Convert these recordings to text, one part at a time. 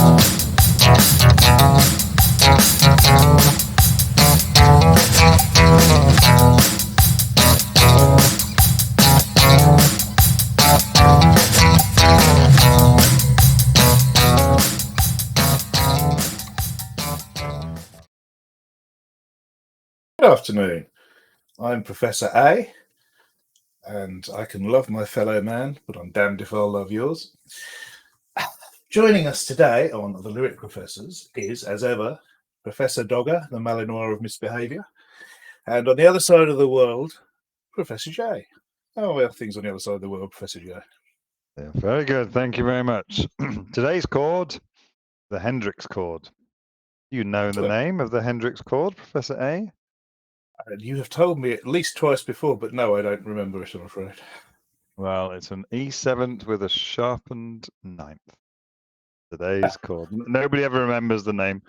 Good afternoon. I'm Professor A, and I can love my fellow man, but I'm damned if I'll love yours. Joining us today on The Lyric Professors is, as ever, Professor Dogger, the Malinois of misbehaviour, and on the other side of the world, Professor J. How are things on the other side of the world, Professor J? Yeah, very good. Thank you very much. Today's chord, the Hendrix chord. You know the name of the Hendrix chord, Professor A? You have told me at least twice before, but no, I don't remember it, I'm afraid. Well, it's an E7th with a sharpened ninth. Today's chord. Nobody ever remembers the name.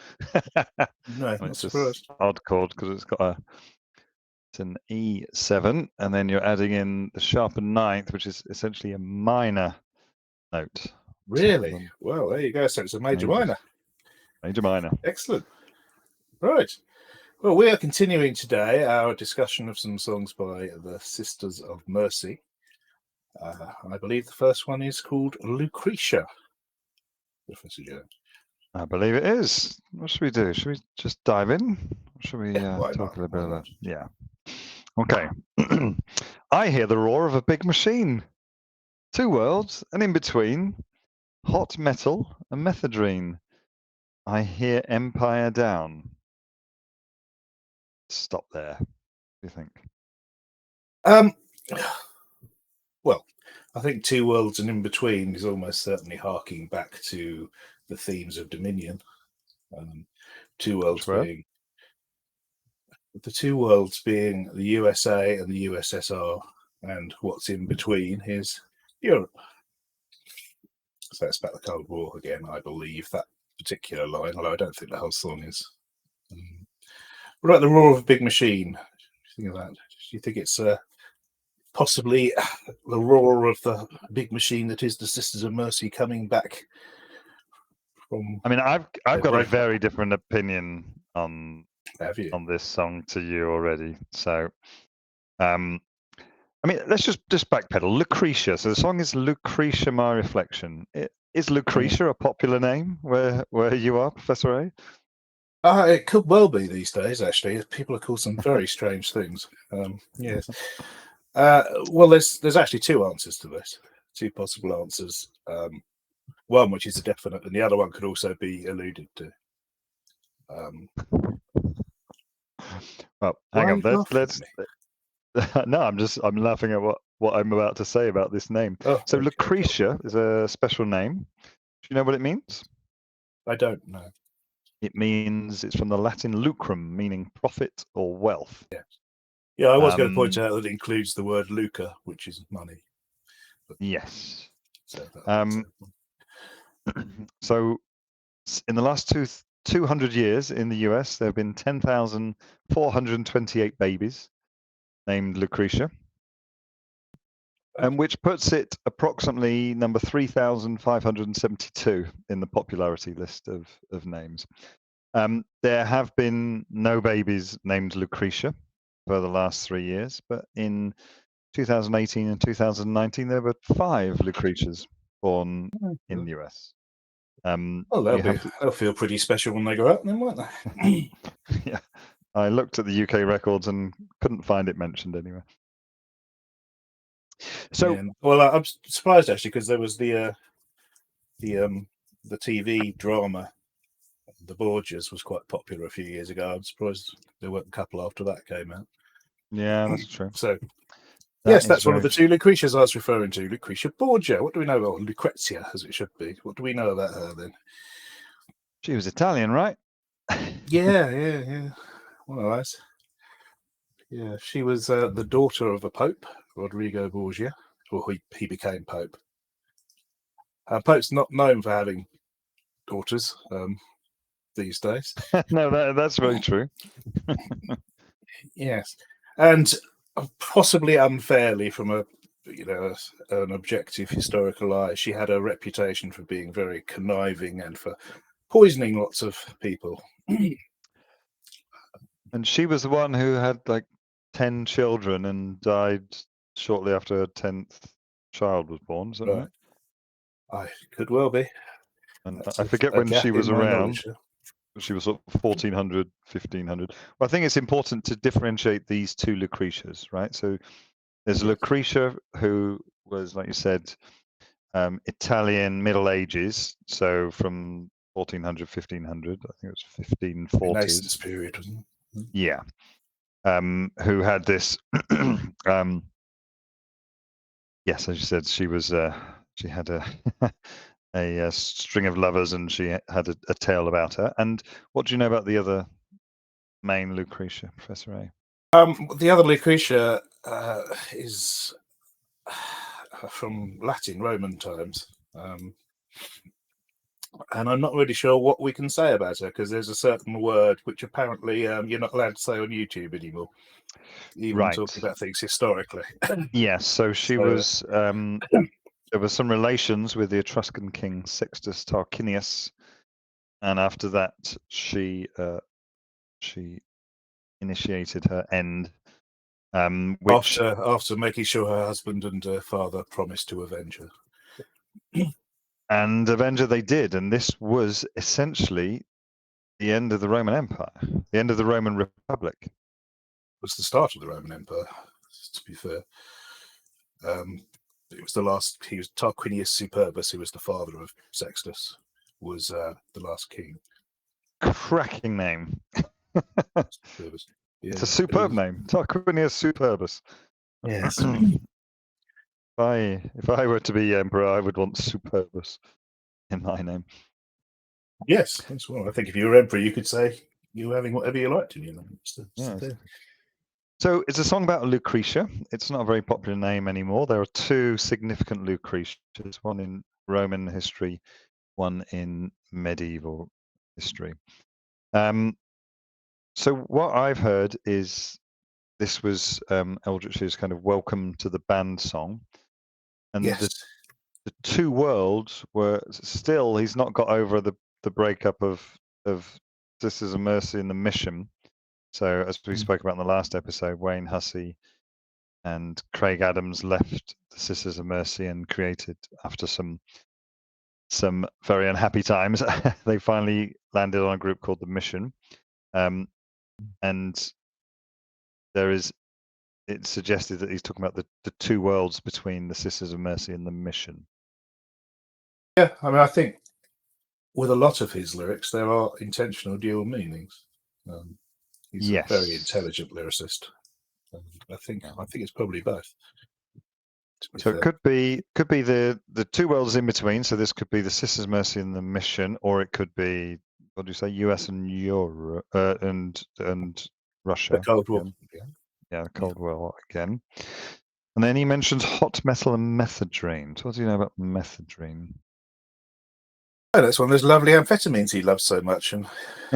No, not it's just surprised. odd chord because it's an E7, and then you're adding in the sharpened ninth, which is essentially a minor note. Really? Well, there you go. So it's a major minor. Major minor. Excellent. Right. Well, we are continuing today our discussion of some songs by the Sisters of Mercy. I believe the first one is called Lucretia, Professor Joe. I believe it is. What should we do? Should we just dive in? Or should we talk a little bit about? Yeah. Okay. I hear the roar of a big machine. Two worlds, and in between, hot metal and methadrine. I hear Empire Down. Stop there. What do you think? Well, I think Two Worlds and In Between is almost certainly harking back to the themes of Dominion. Two worlds being the two worlds being the USA and the USSR, and what's in between is Europe. So that's about the Cold War again, I believe, that particular line, although I don't think the whole song is. What about the roar of a big machine? What do you think of that? Do you think it's possibly the roar of the big machine that is the Sisters of Mercy coming back from? I mean, I've got a very different opinion on this song to you already. So, I mean, let's just backpedal. Lucretia. So the song is Lucretia, My Reflection. Is Lucretia a popular name where you are, Professor A? It could well be these days, actually. People are called some very strange things. Yes. Well, there's actually two answers to this, two possible answers. One which is a definite, and the other one could also be alluded to. Well, hang on. Let's. No, I'm laughing at what I'm about to say about this name. Oh, so Lucretia is a special name. Do you know what it means? I don't know. It means it's from the Latin lucrum, meaning profit or wealth. Yeah, I was going to point out that it includes the word lucre, which is money. But, yes. So in the last 200 years in the US, there have been 10,428 babies named Lucretia, which puts it approximately number 3,572 in the popularity list of names. There have been no babies named Lucretia for the last 3 years, but in 2018 and 2019, there were 5 Lucretias born in the US. Well, they'll feel pretty special when they grow up, then, won't they? Yeah, I looked at the UK records and couldn't find it mentioned anywhere. So, well, I'm surprised actually because there was the TV drama, The Borgias, was quite popular a few years ago. I'm surprised there weren't a couple after that came out. Yeah, that's true. So, yes, that's one of the two Lucretias I was referring to, Lucretia Borgia. What do we know about Lucrezia, as it should be? What do we know about her then? She was Italian, right? Yeah. Well, nice. Yeah, she was the daughter of a pope, Rodrigo Borgia, or he became pope. Pope's not known for having daughters these days. No, that's very true. Yes, and possibly unfairly from a an objective historical eye, she had a reputation for being very conniving and for poisoning lots of people. And she was the one who had like 10 children and died shortly after her 10th child was born. Is that right? I could well be. And That's I forget when she was around. She was sort of 1400, 1500. Well, I think it's important to differentiate these two Lucretias, right? So there's Lucretia, who was, like you said, Italian Middle Ages, so from 1400, 1500. I think it was 1540s. Renaissance period, wasn't it? Yeah. Who had this? Yes, as you said, she was. She had a a string of lovers, and she had a tale about her. And what do you know about the other main Lucretia, Professor A? The other Lucretia is from Latin Roman times, and I'm not really sure what we can say about her, because there's a certain word which apparently you're not allowed to say on YouTube anymore, even talking about things historically. Yes, so she was. There were some relations with the Etruscan king Sextus Tarquinius, and after that, she initiated her end. Which after making sure her husband and her father promised to avenge her. And avenge her they did, and this was essentially the end of the Roman Empire, the end of the Roman Republic. It was the start of the Roman Empire, to be fair. It was the last. He was Tarquinius Superbus, who was the father of Sextus, was the last king. Cracking name. Yeah, it's a superb name, Tarquinius Superbus. Yes. If I were to be emperor, I would want Superbus in my name. Yes, that's well. I think if you were emperor, you could say you were having whatever you liked in your name. So it's a song about Lucretia. It's not a very popular name anymore. There are two significant Lucretias, one in Roman history, one in medieval history. So what I've heard is this was Eldritch's kind of welcome to the band song. And the two worlds were still, he's not got over the breakup of Sisters of Mercy and the Mission. So as we spoke about in the last episode, Wayne Hussey and Craig Adams left the Sisters of Mercy and created, after some very unhappy times, they finally landed on a group called the Mission. And it's suggested that he's talking about the two worlds between the Sisters of Mercy and the Mission. Yeah, I mean, I think with a lot of his lyrics, there are intentional dual meanings. He's a very intelligent lyricist. I think it's probably both. So it could be the two worlds in between. So this could be the Sisters of Mercy and the Mission, or it could be, what do you say, US and Europe and Russia. The Cold War. Yeah, the Cold War again. And then he mentions hot metal and methadone. So what do you know about methadone? Oh, that's one of those lovely amphetamines he loves so much, and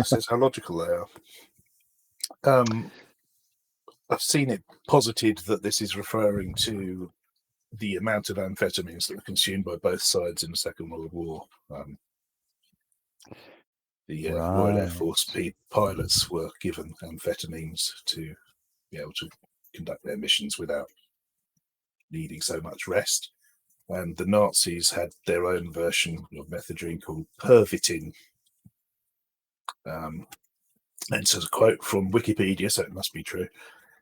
says how logical they are. I've seen it posited that this is referring to the amount of amphetamines that were consumed by both sides in the Second World War. The Royal Air Force pilots were given amphetamines to be able to conduct their missions without needing so much rest. And the Nazis had their own version of methadone called Pervitin. And so, a quote from Wikipedia, so it must be true: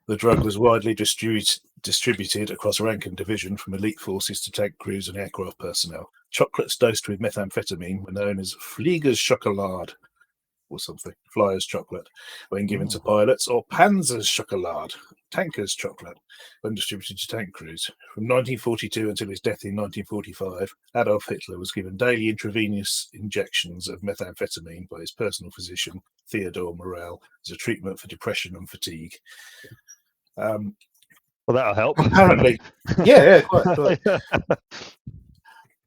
the drug was widely distributed across rank and division, from elite forces to tank crews and aircraft personnel. Chocolates dosed with methamphetamine were known as Flieger's Schokolade or something, Flyer's Chocolate, when given to pilots, or Panzer's Schokolade, Tanker's Chocolate, when distributed to tank crews. From 1942 until his death in 1945, Adolf Hitler was given daily intravenous injections of methamphetamine by his personal physician, Theodor Morell, as a treatment for depression and fatigue. Well, that'll help. Apparently, yeah, quite.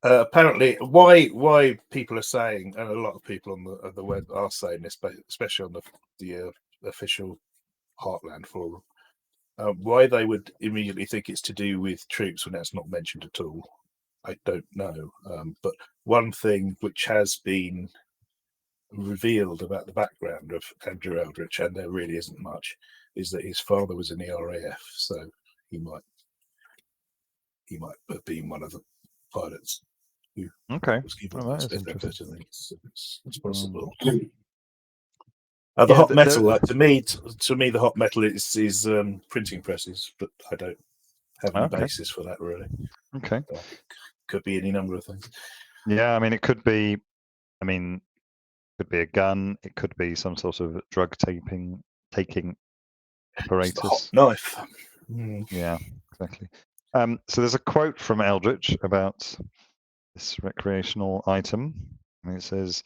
Apparently, why people are saying, and a lot of people on the web are saying this, but especially on the official Heartland forum, Why they would immediately think it's to do with troops when that's not mentioned at all, I don't know. But one thing which has been revealed about the background of Andrew Eldritch, and there really isn't much, is that his father was in the RAF, so he might have been one of the pilots who was given those better things. It's possible. The hot metal, to me, the hot metal is printing presses, but I don't have any basis for that really. Okay, it could be any number of things. Yeah, I mean, it could be. I mean, it could be a gun. It could be some sort of drug taking apparatus. It's a hot knife. Yeah, exactly. So there's a quote from Eldritch about this recreational item, and it says,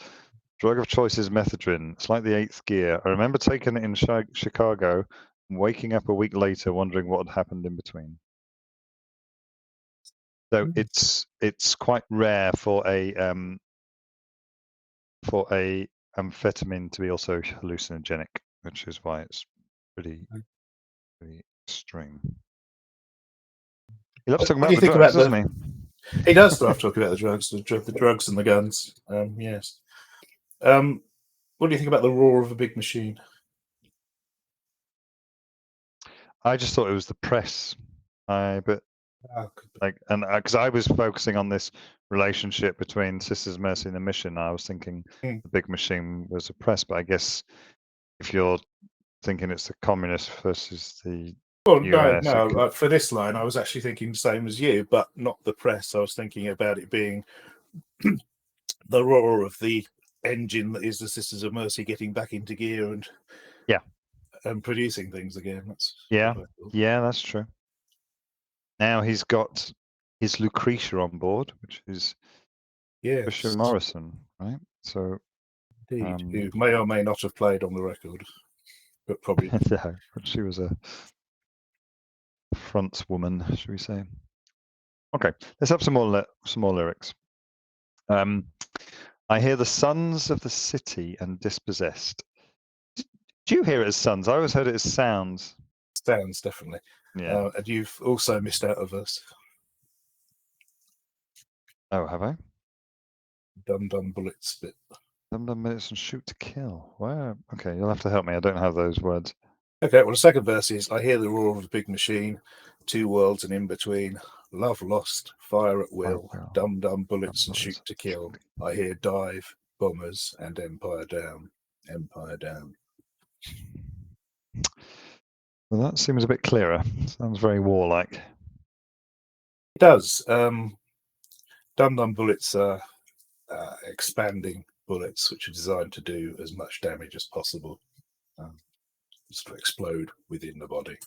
"Drug of choice is methadone. It's like the eighth gear. I remember taking it in Chicago, and waking up a week later wondering what had happened in between." So it's quite rare for a amphetamine to be also hallucinogenic, which is why it's pretty extreme. He loves talking about the drugs, doesn't he? He does love talking about the drugs, the drugs and the guns. Yes. What do you think about the roar of a big machine? I just thought it was the press. Because I was focusing on this relationship between Sisters of Mercy and the Mission. I was thinking the big machine was the press, but I guess if you're thinking it's the communists versus the US, no. For this line, I was actually thinking the same as you, but not the press. I was thinking about it being the roar of the engine that is the Sisters of Mercy getting back into gear and producing things again. That's true. Now he's got his Lucretia on board, which is Fisher Morrison, right? So, who may or may not have played on the record, but probably no, but she was a frontwoman, should we say? Okay, let's have some more lyrics. I hear the sons of the city and dispossessed. Do you hear it as sons? I always heard it as sounds. Sounds, definitely. Yeah. And you've also missed out a verse. Oh, have I? Dum dum bullets bit. Dum dum minutes and shoot to kill. Where? Okay, you'll have to help me. I don't have those words. Okay, well, the second verse is, I hear the roar of a big machine, two worlds and in between, love lost, fire at will, dum dum bullets and shoot to kill. I hear dive, bombers, and empire down, empire down. Well, that seems a bit clearer. Sounds very warlike. It does. Dum dum bullets are expanding bullets, which are designed to do as much damage as possible. Just to explode within the body.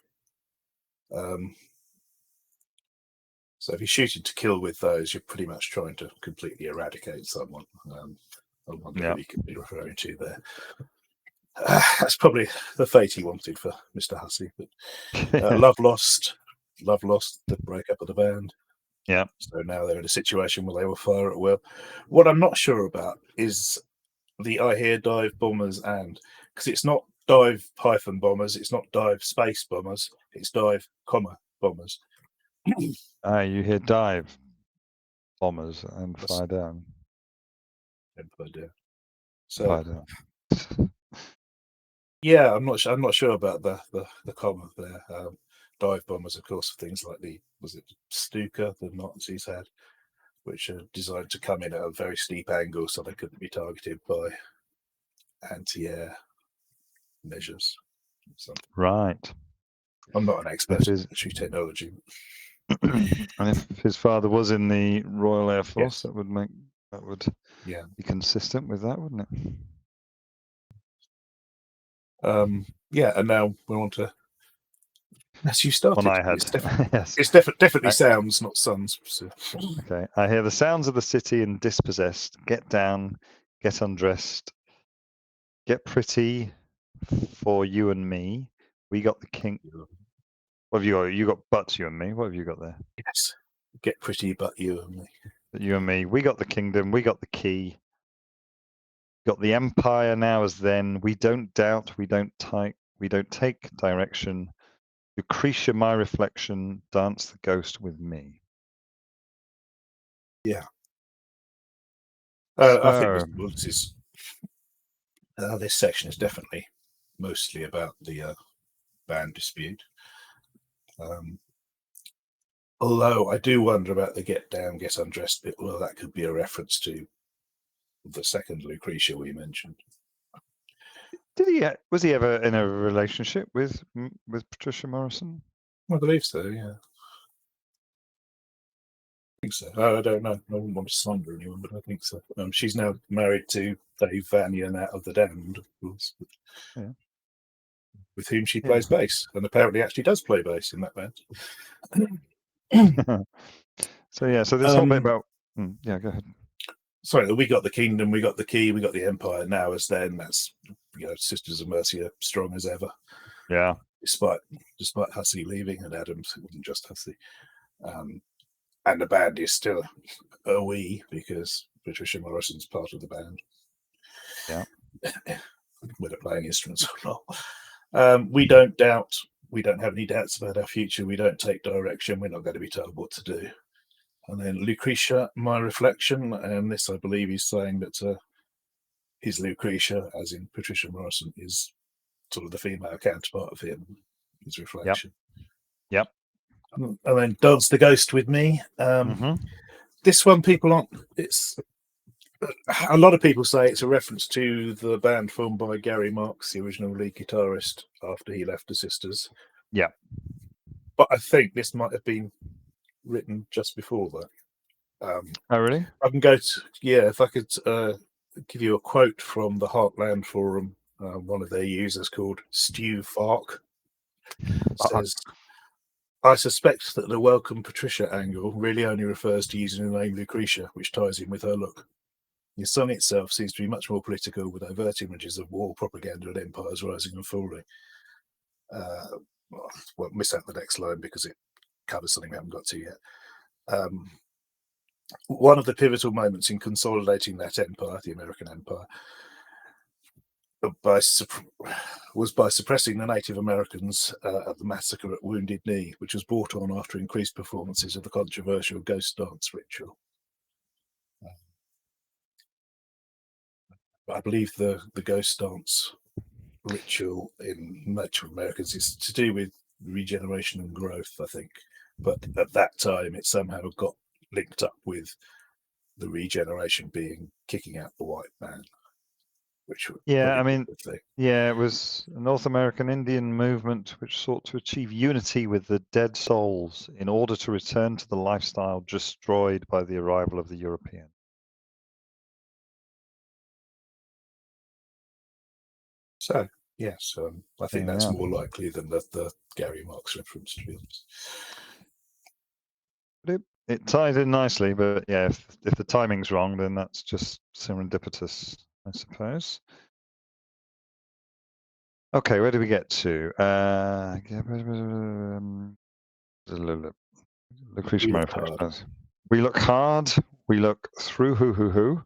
So if you're shooting to kill with those, you're pretty much trying to completely eradicate someone. I wonder who you could be referring to there. That's probably the fate he wanted for Mr. Hussey. But love lost, the breakup of the band. Yeah. So now they're in a situation where they will fire at will. What I'm not sure about is the I hear dive bombers and, because it's not dive hyphen bombers, it's not dive space bombers, it's dive comma bombers. You hear dive bombers and fire down. And fire down. So fire down. Yeah, I'm not sure about the comma there. Dive bombers, of course, things like was it Stuka the Nazis had, which are designed to come in at a very steep angle so they couldn't be targeted by anti-air measures. Right. I'm not an expert in military technology. And if his father was in the Royal Air Force, that would be consistent with that, wouldn't it? And now we want to. As you started, it's definitely sounds, not sons. So. Okay, I hear the sounds of the city and dispossessed. Get down, get undressed, get pretty for you and me. We got the king. What have you got? You got but you and me. What have you got there? Yes, get pretty, but you and me. You and me. We got the kingdom. We got the key. Got the empire now as then. We don't doubt. We don't take direction. Lucretia, my reflection, dance the ghost with me. Yeah. So, I think this section is definitely mostly about the band dispute. Although I do wonder about the get down, get undressed bit. Well, that could be a reference to the second Lucretia we mentioned. was he ever in a relationship with Patricia Morrison? I believe so, yeah. I think so. I don't know. I wouldn't want to slander anyone, but I think so. She's now married to Dave Vanian out of The Damned, of course, Yeah. with whom she plays bass, and apparently actually does play bass in that band. So this whole bit about go ahead. Sorry, we got the kingdom, we got the key, we got the empire. Now as then, that's Sisters of Mercy are strong as ever. Yeah. Despite Hussey leaving, and Adams, it wasn't just Hussey. And the band is still a we, because Patricia Morrison's part of the band. Yeah. Whether playing instruments or not. We don't have any doubts about our future. We don't take direction. We're not going to be told what to do. And then Lucretia, my reflection, and this I believe he's saying that his Lucretia, as in Patricia Morrison, is sort of the female counterpart of him, his reflection. Yep. And then Dance the Ghost with me. This one, people aren't. It's a lot of people say it's a reference to the band formed by Gary Marks, the original lead guitarist, after he left the Sisters. Yeah. But I think this might have been written just before that. Oh, really? I can go to, if I could give you a quote from the Heartland Forum, one of their users called Stu Fark says, I suspect that the Welcome Patricia angle really only refers to using the name Lucretia, which ties in with her look. The song itself seems to be much more political, with overt images of war, propaganda, and empires rising and falling. Well, miss out the next line because it covers something we haven't got to yet. One of the pivotal moments in consolidating that empire, the American empire, was by suppressing the Native Americans at the massacre at Wounded Knee, which was brought on after increased performances of the controversial ghost dance ritual. I believe the ghost dance ritual in Native Americans is to do with regeneration and growth, I think. But at that time, it somehow got linked up with the regeneration being kicking out the white man. Which it was a North American Indian movement which sought to achieve unity with the dead souls in order to return to the lifestyle destroyed by the arrival of the European. So, yes, I think that's more likely than the Gary Marks reference, to be honest. It ties in nicely, but yeah, if the timing's wrong, then that's just serendipitous, I suppose. Okay, where do we get to? Lucretia Murphy. We look hard. We look through who.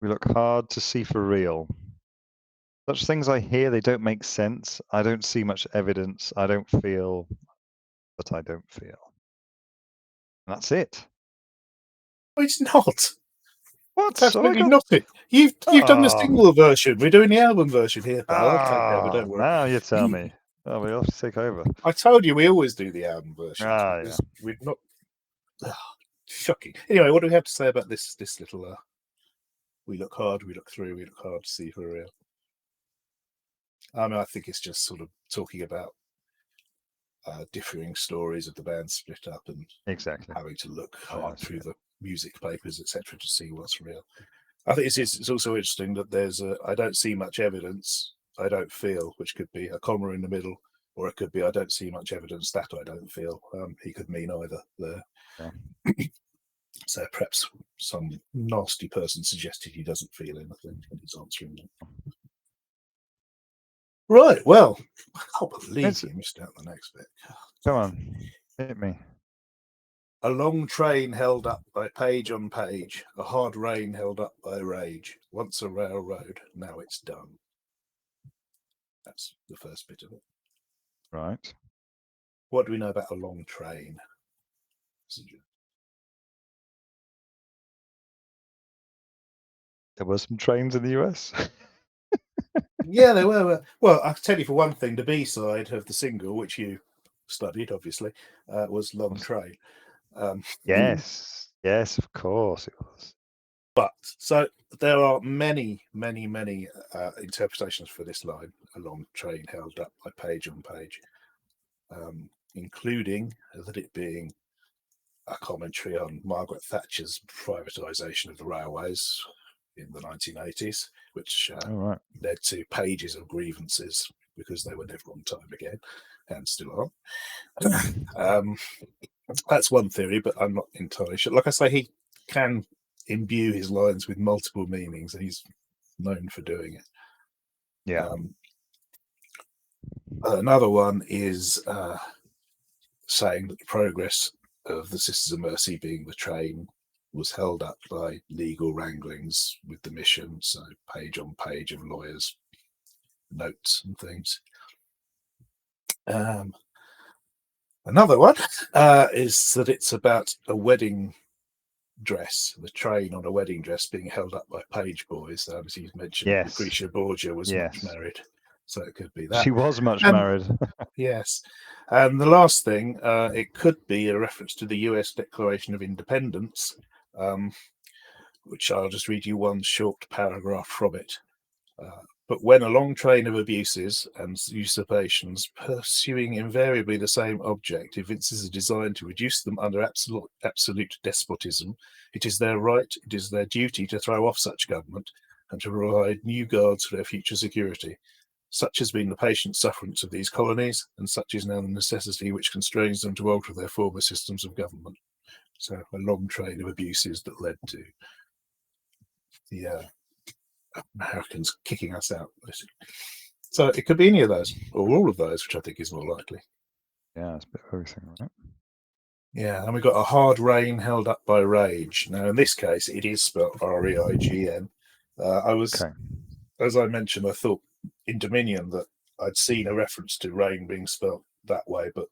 We look hard to see for real. Such things I hear, they don't make sense. I don't see much evidence. I don't feel, but I don't feel. And that's it. No, it's not. What? That's absolutely not it. You've done the single version. We're doing the album version here, pal. I'll take over, don't worry. Now you tell me. Oh, we'll have to take over. I told you we always do the album version. Yeah. We're not. Shocking. Anyway, what do we have to say about this little? We look hard, we look through, we look hard to see for real. I mean, I think it's just sort of talking about differing stories of the band split up and having to look hard through the music papers, etc., to see what's real. I think it's also interesting that there's I don't see much evidence, I don't feel, which could be a comma in the middle, or it could be I don't see much evidence that I don't feel. He could mean either there. Yeah. So perhaps some nasty person suggested he doesn't feel anything and he's answering them. Right, well, I can't believe you missed out the next bit. Come on, hit me. A long train held up by page on page, a hard rain held up by rage. Once a railroad, now it's done. That's the first bit of it. Right. What do we know about a long train? There were some trains in the US. Yeah, there were. Well, I can tell you for one thing, the B side of the single, which you studied, obviously, was Long Train. Yes, of course it was. But so there are many interpretations for this line, a long train held up by page on page, including that it being a commentary on Margaret Thatcher's privatisation of the railways in the 1980s, which led to pages of grievances because they were never on time again and still aren't. That's one theory, but I'm not entirely sure. Like I say, he can imbue his lines with multiple meanings, and he's known for doing it. Yeah. Another one is saying that the progress of the Sisters of Mercy being the train was held up by legal wranglings with the mission, so page on page of lawyers' notes and things. Another one is that it's about a wedding dress, the train on a wedding dress being held up by page boys. As you mentioned, Lucretia Borgia was much married, so it could be that. She was much married. Yes. And the last thing, it could be a reference to the US Declaration of Independence, which I'll just read you one short paragraph from it. But when a long train of abuses and usurpations, pursuing invariably the same object, evinces a design to reduce them under absolute despotism, it is their right, it is their duty to throw off such government and to provide new guards for their future security. Such has been the patient sufferance of these colonies, and such is now the necessity which constrains them to alter their former systems of government. So a long train of abuses that led to the Americans kicking us out, basically. So it could be any of those, or all of those, which I think is more likely. Yeah, it's a bit of everything, right? Yeah, and we've got a hard rain held up by rage. Now, in this case, it is spelled R-E-I-G-N. As I mentioned, I thought in Dominion that I'd seen a reference to rain being spelled that way, but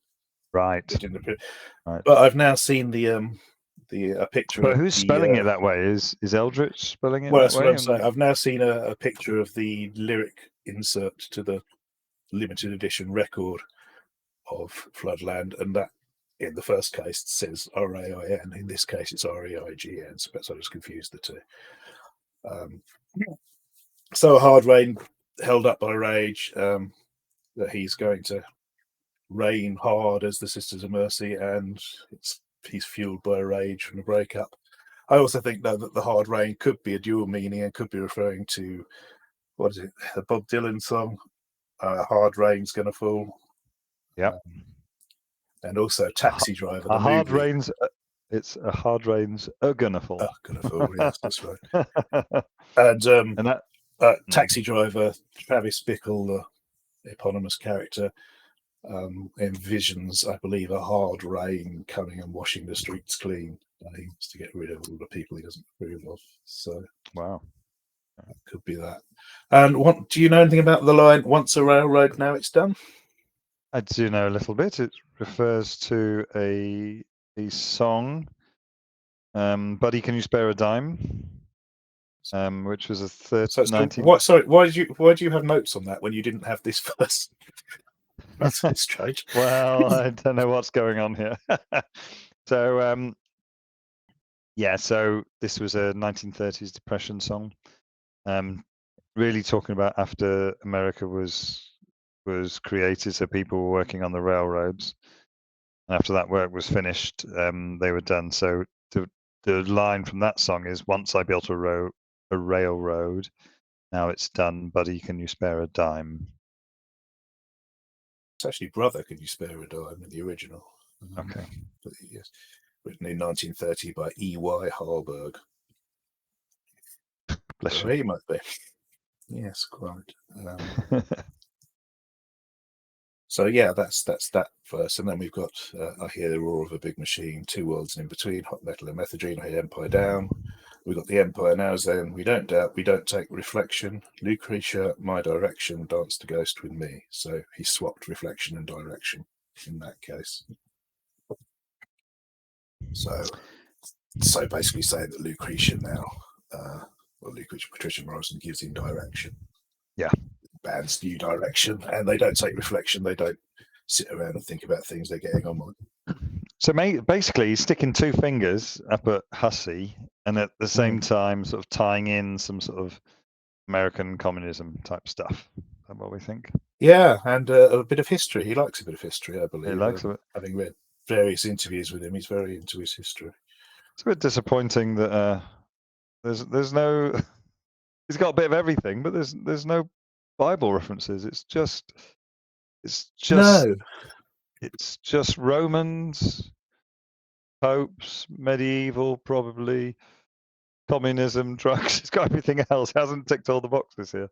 it didn't appear. Right. But I've now seen a picture. But who's spelling it that way? Is Eldritch spelling it well, that that's way? what I'm saying. I've now seen a picture of the lyric insert to the limited edition record of Floodland, and that in the first case says R-A-I-N. In this case, it's R-E-I-G-N. So perhaps I just confused the two. So a hard rain held up by rage, that he's going to rain hard as the Sisters of Mercy, and he's fueled by rage from the breakup. I also think, though, that the hard rain could be a dual meaning and could be referring to, what is it, the Bob Dylan song, Hard Rain's Gonna Fall. Yeah. And also Taxi Driver, a hard rain's, it's a hard rain's gonna fall. Gonna fall, yes, that's right. And Taxi Driver, Travis Bickle, the eponymous character, envisions, I believe, a hard rain coming and washing the streets clean. He wants to get rid of all the people he doesn't approve of. So, wow, that could be that. And do you know anything about the line "Once a railroad, now it's done"? I do know a little bit. It refers to a song, "Buddy, Can You Spare a Dime," which was a 19. Sorry, why do you have notes on that when you didn't have this first? That's strange. Well, I don't know what's going on here. So, so this was a 1930s Depression song, really talking about after America was created, so people were working on the railroads. And after that work was finished, they were done. So the line from that song is, "Once I built a railroad, now it's done. Buddy, can you spare a dime?" It's actually "Brother, Can You Spare a Dime" in the original. Okay. But yes, written in 1930 by E.Y. Harburg. Bless you. He might be. Yes, quite. So yeah, that's that verse, and then we've got "I hear the roar of a big machine, two worlds and in between, hot metal and methadone, I hear Empire down." We've got the Empire Now's then, "We don't doubt, we don't take reflection, Lucretia, my direction, dance the ghost with me." So he swapped reflection and direction. in that case. So basically saying that Lucretia now, Patricia Morrison gives him direction. Yeah. Band's new direction, and they don't take reflection. They don't sit around and think about things they're getting on with. So basically, he's sticking two fingers up at Hussey, and at the same time, sort of tying in some sort of American communism type stuff. Is that what we think? Yeah, and a bit of history. He likes a bit of history, I believe. He likes it. Having read various interviews with him, he's very into his history. It's a bit disappointing that there's no. He's got a bit of everything, but there's no Bible references. It's just Romans, popes, medieval, probably communism, drugs. It's got everything else. It hasn't ticked all the boxes here.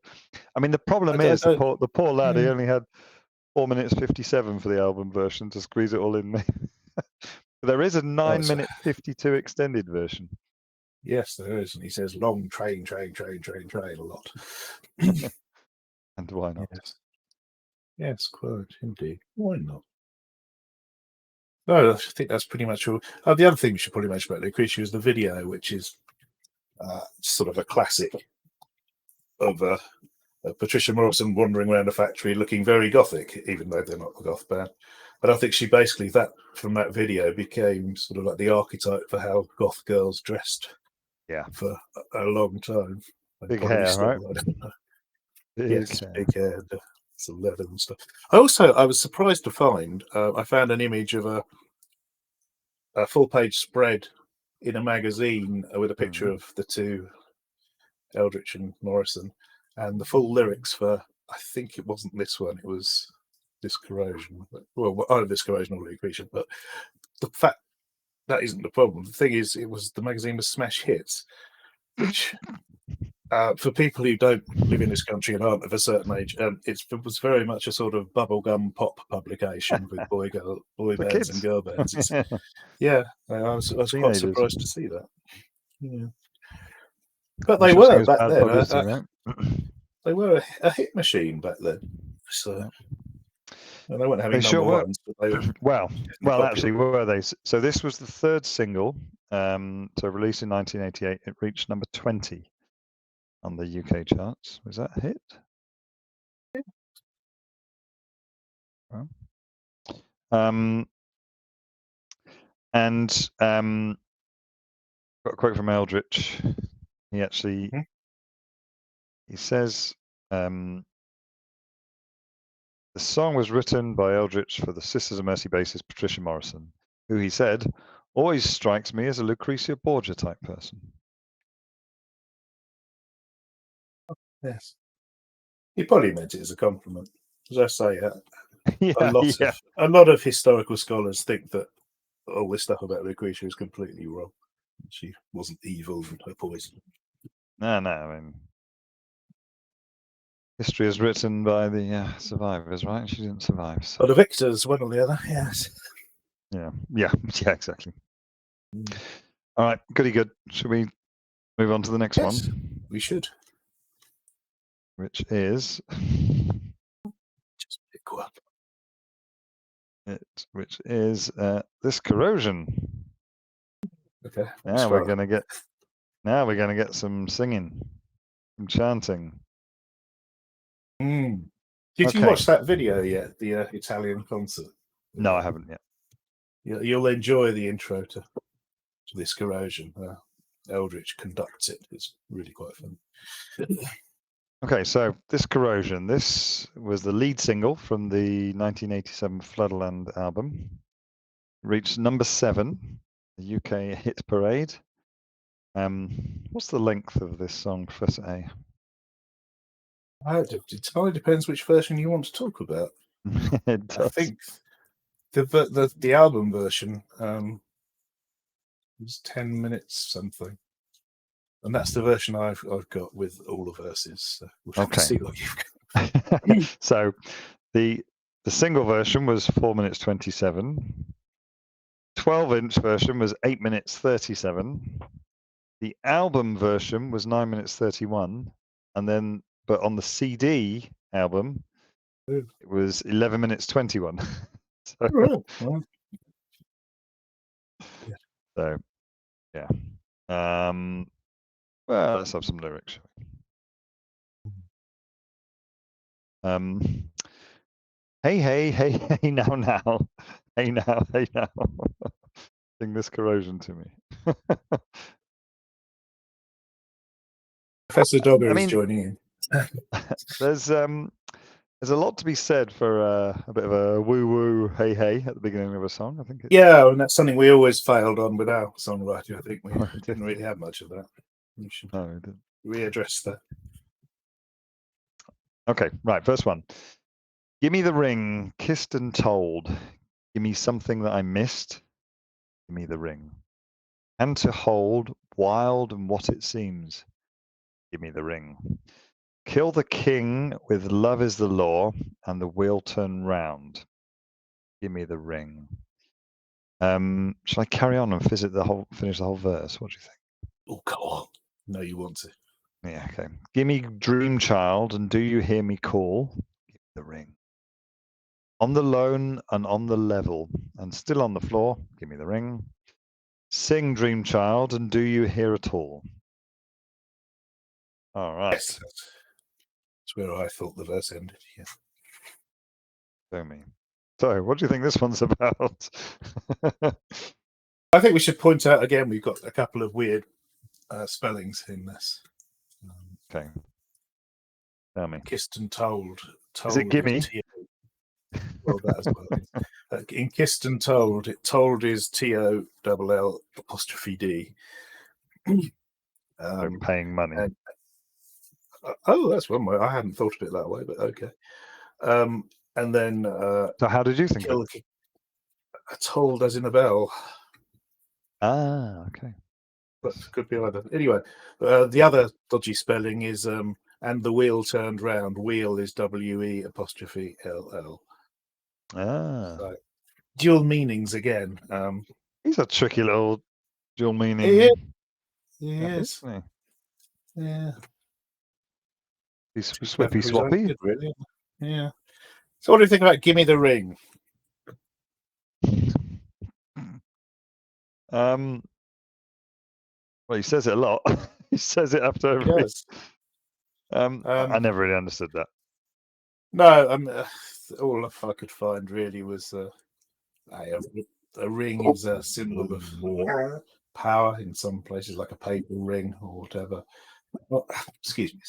I mean, the problem is the poor lad. He only had 4 minutes 57 for the album version to squeeze it all in. There is a 9-minute 52 extended version. Yes, there is, and he says long train a lot. And why not? Yes, quite indeed. Why not? No, I think that's pretty much all. The other thing we should probably mention about Lucretia is the video, which is sort of a classic of Patricia Morrison wandering around a factory looking very gothic, even though they're not a goth band. But I think she basically, from that video, became sort of like the archetype for how goth girls dressed. Yeah, for a long time. Big hair, still, right? I don't know. Yes, big hair, and some leather and stuff. I was surprised to find I found an image of a full-page spread in a magazine with a picture of the two, Eldritch and Morrison, and the full lyrics for, I think it wasn't this one, it was This Corrosion. Well, either This Corrosion or Lucretia, but the fact that isn't the problem. The thing is, the magazine was Smash Hits, which for people who don't live in this country and aren't of a certain age, it was very much a sort of bubblegum pop publication with boy bands and girl bands. Yeah, I was quite surprised to see that. Yeah. But they were back then. Right? They were a hit machine back then. So. And they weren't having number ones, but they were actually, were they? So this was the third single. So released in 1988, it reached number 20 on the UK charts. Was that a hit? Yeah. Well, got a quote from Eldritch. He actually he says. The song was written by Eldritch for the Sisters of Mercy bassist Patricia Morrison, who he said always strikes me as a Lucretia Borgia type person. Yes, he probably meant it as a compliment. As I say, a lot of historical scholars think that all this stuff about Lucretia is completely wrong. She wasn't evil and her poison. No. I mean, history is written by the survivors, right? She didn't survive. So. But the victors, one or the other, yes. Yeah, exactly. All right, goody good. Should we move on to the next one? We should. Which is just pick one. Which is This Corrosion. Okay. Now we're gonna get some singing, some chanting. Did you watch that video yet? The Italian concert? No, I haven't yet. You'll enjoy the intro to This Corrosion. Eldritch conducts it. It's really quite fun. Okay, so This Corrosion. This was the lead single from the 1987 Floodland album. It reached number 7, the UK Hit Parade. What's the length of this song, Professor A? It entirely depends which version you want to talk about. I think the album version was 10 minutes something, and that's the version I've got with all the verses. So we'll see what you've got. So the single version was 4 minutes 27. 12-inch version was 8 minutes 37. The album version was 9 minutes 31, and then. But on the CD album, it was 11 minutes 21. Well, so yeah. Well, let's have some lyrics. Hey, hey, hey, hey, now, hey, now, hey, now. Sing this corrosion to me. Professor Dogger is joining in. There's a lot to be said for a bit of a woo-woo, hey, hey at the beginning of a song. I think. Yeah, and that's something we always failed on with our songwriting. I think we didn't really have much of that. We should readdress that. Okay, right. First one. Give me the ring, kissed and told. Give me something that I missed. Give me the ring. And to hold, wild and what it seems. Give me the ring. Kill the king with love is the law, and the wheel turn round. Give me the ring. Shall I carry on and finish the whole verse? What do you think? Oh, come on. No, you want to. Yeah, okay. Give me dream child, and do you hear me call? Give me the ring. On the lone and on the level, and still on the floor, give me the ring. Sing, dream child, and do you hear at all? All right. Yes, that's where I thought the verse ended. Yeah. Show me. So, what do you think this one's about? I think we should point out again, we've got a couple of weird spellings in this. Okay. Tell me. Kissed and told. Is it gimme? Well, that as well. In kissed and told, told is TOLL''D. Paying money. And, that's one way. I hadn't thought of it that way, but okay. And then. So, how did you think of it? Told as in a bell. Ah, okay. But could be either. Anyway, the other dodgy spelling is and the wheel turned round. Wheel is WE''LL. Ah. So, dual meanings again. He's a tricky little dual meaning. He is. Yeah. He's swippy swappy. Really. Yeah. So what do you think about Gimme the Ring? Well, he says it a lot. He says it after every. Yes. I never really understood that. No, all I could find really was a ring is a symbol of power in some places, like a papal ring or whatever. Oh, excuse me,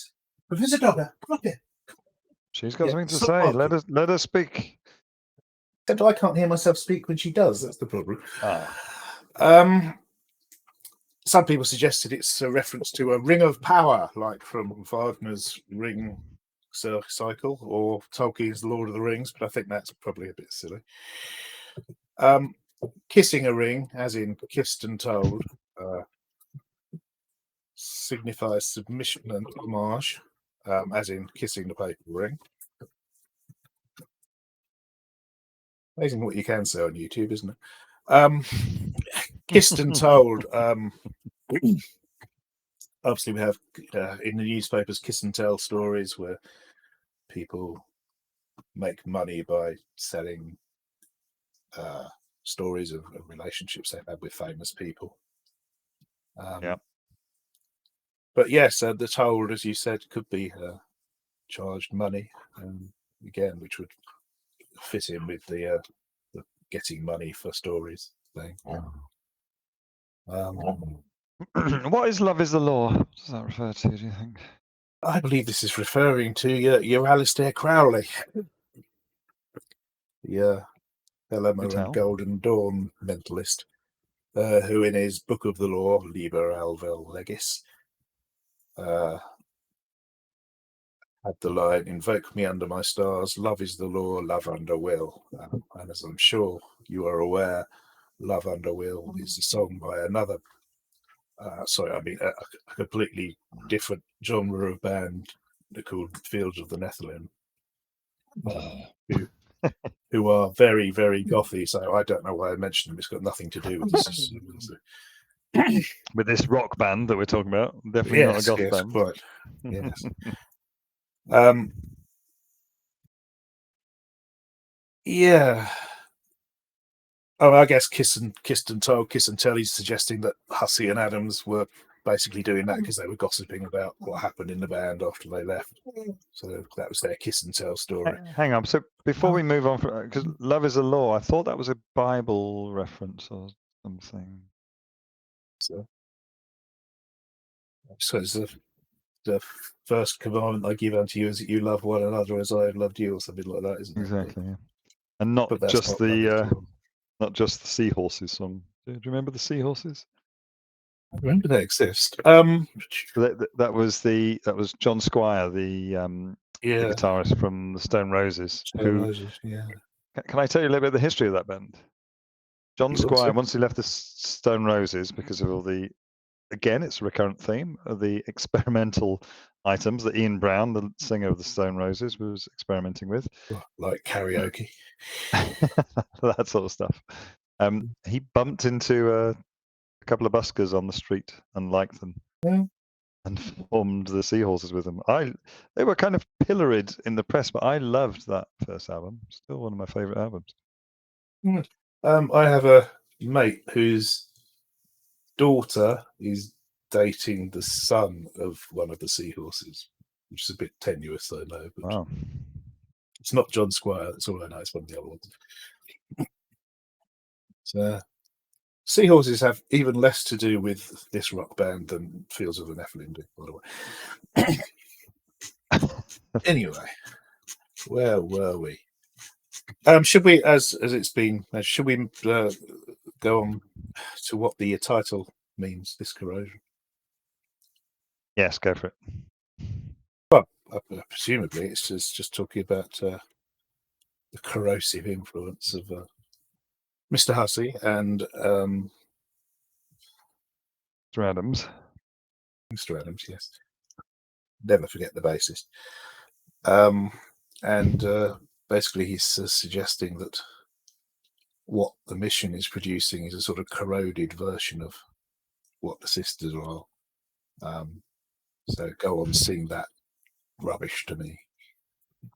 Professor Dogger, come up here. She's got something to say. Let her speak. Except I can't hear myself speak when she does. That's the problem. Some people suggested it's a reference to a ring of power, like from Wagner's Ring Cycle or Tolkien's Lord of the Rings, but I think that's probably a bit silly. Kissing a ring, as in kissed and told, signifies submission and homage, as in kissing the paper ring. Amazing what you can say on YouTube, isn't it? Kissed and told. Obviously, we have in the newspapers kiss and tell stories where people make money by selling stories of relationships they've had with famous people. But yes, the told, as you said, could be charged money, again, which would fit in with the getting money for stories thing. What is love is the law? What does that refer to, do you think? I believe this is referring to your Alistair Crowley. Yeah, Helena and Golden Dawn mentalist, who in his Book of the Law, Liber Alvel Legis, had the line, "Invoke me under my stars, love is the law, love under will." And as I'm sure you are aware, Love Under Will is a song by another, a completely different genre of band called Fields of the Nephilim, who are very, very gothy. So I don't know why I mentioned them. It's got nothing to do with this. With this rock band that we're talking about, definitely not a goth band. Quite. Yes. Yeah. Oh, I guess Kiss and Tell. He's suggesting that Hussey and Adams were basically doing that because they were gossiping about what happened in the band after they left. So that was their Kiss and Tell story. Hang on. So before we move on, because love is a law, I thought that was a Bible reference or something. So it's the first commandment I give unto you is that you love one another as I have loved you, or something like that, isn't it? Exactly. Yeah. And not just the seahorses song. Do you remember the seahorses? I remember they exist. That was John Squire, the guitarist from the Stone Roses. Yeah. Can I tell you a little bit of the history of that band? John Squire, once he left the Stone Roses because of all the, again, it's a recurrent theme of the experimental items that Ian Brown, the singer of the Stone Roses, was experimenting with, like karaoke, that sort of stuff. He bumped into a couple of buskers on the street and liked them. Yeah. And formed the Seahorses with them. They were kind of pilloried in the press, but I loved that first album. Still one of my favorite albums. I have a mate whose daughter is dating the son of one of the Seahorses, which is a bit tenuous, I know. But wow. It's not John Squire. That's all I know. It's one of the other ones. So, Seahorses have even less to do with this rock band than Fields of the Nephilim do, by the way. Anyway, where were we? Should we, as it's been, should we go on to what the title means? This corrosion. Yes, go for it. Well, presumably it's just talking about the corrosive influence of Mr. Hussey and Mr. Adams. Mr. Adams, yes. Never forget the bassist. And basically he's suggesting that what the Mission is producing is a sort of corroded version of what the Sisters are. So go on, sing that rubbish to me.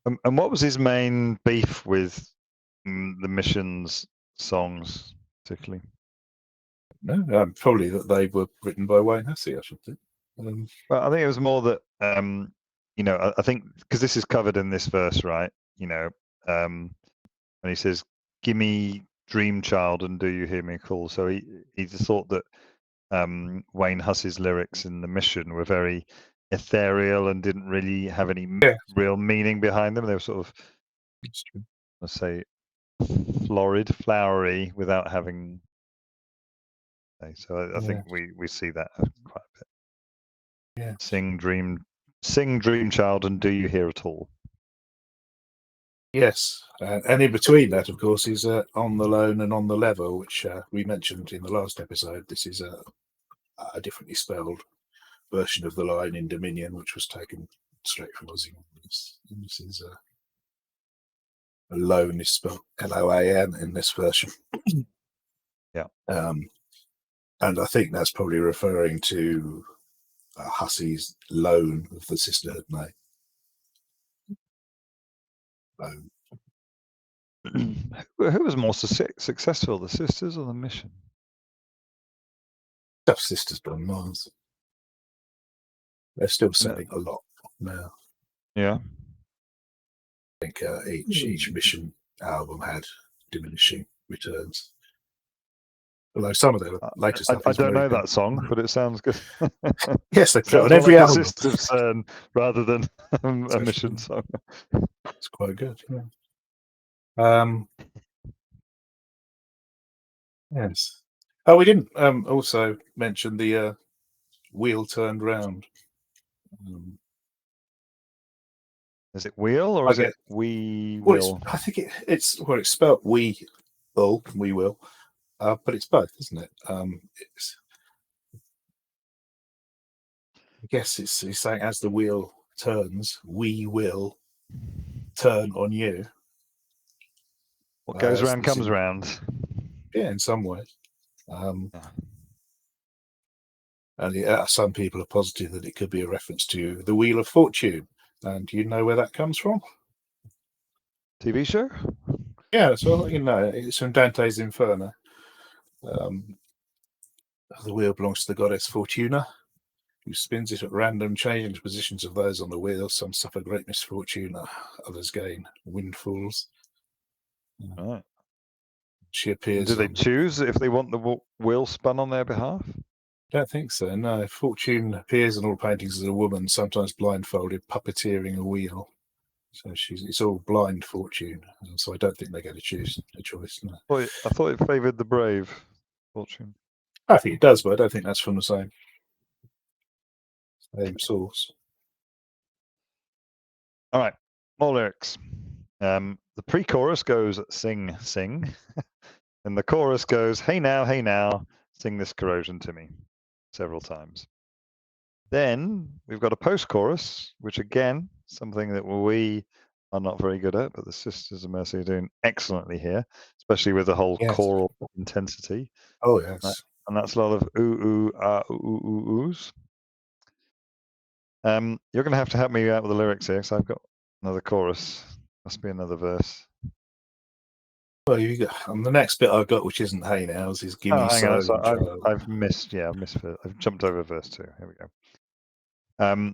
And what was his main beef with the Mission's songs, particularly? No, probably that they were written by Wayne Hussey, I should think. Well, I think it was more that I think because this is covered in this verse, right? When he says, "Give me dream child and do you hear me call?" So he just thought that Wayne Hussey's lyrics in the Mission were very ethereal and didn't really have any real meaning behind them. They were sort of, let's say, flowery without having. So I think we see that quite a bit. Yeah. Sing dream child and do you hear at all? Yes, and in between that, of course, is On the Lone and On the Level, which we mentioned in the last episode. This is a differently spelled version of the line in Dominion, which was taken straight from Aussie. This is Lone is spelled Loan in this version. Yeah. And I think that's probably referring to Hussey's loan of the sisterhood name. Loan. Who was more successful, the Sisters or the Mission? Tough Sisters on Mars. They're still selling a lot now. Yeah. I think each Mission album had diminishing returns. Although some of their later stuff I don't know that song, but it sounds good. Yes, they put it on every like album. A Sisters rather than a Mission song. It's quite good. Yeah. Yes. Oh, we didn't also mention the wheel turned round. Is it wheel or is it we will? I think it's spelled we will, but it's both, isn't it? I guess it's saying as the wheel turns, we will turn on you. What goes around comes around. Yeah, in some ways. And some people are positive that it could be a reference to the Wheel of Fortune. And do you know where that comes from? TV show? Yeah, so it's from Dante's Inferno. The wheel belongs to the goddess Fortuna, who spins it at random, changing the positions of those on the wheel. Some suffer great misfortune, others gain windfalls. Right. She And appears do they on. choose if they want the wheel spun on their behalf? I don't think so. No, Fortune appears in all paintings as a woman, sometimes blindfolded, puppeteering a wheel. So it's all blind Fortune. So I don't think they get a choice. No. I thought it favoured the brave, Fortune. I think it does, but I don't think that's from the same source. All right, more lyrics. The pre-chorus goes sing, sing. And the chorus goes, hey now, sing this corrosion to me, several times. Then we've got a post-chorus, which again, something that we are not very good at, but the Sisters of Mercy are doing excellently here, especially with the whole choral intensity. Oh, yes. And that's a lot of ooh, oohs. You're going to have to help me out with the lyrics here, because I've got another chorus. Must be another verse. Well, on the next bit I've got, which isn't Hey Now's, is Gimme Siren Child. I've missed I've jumped over verse 2. Here we go.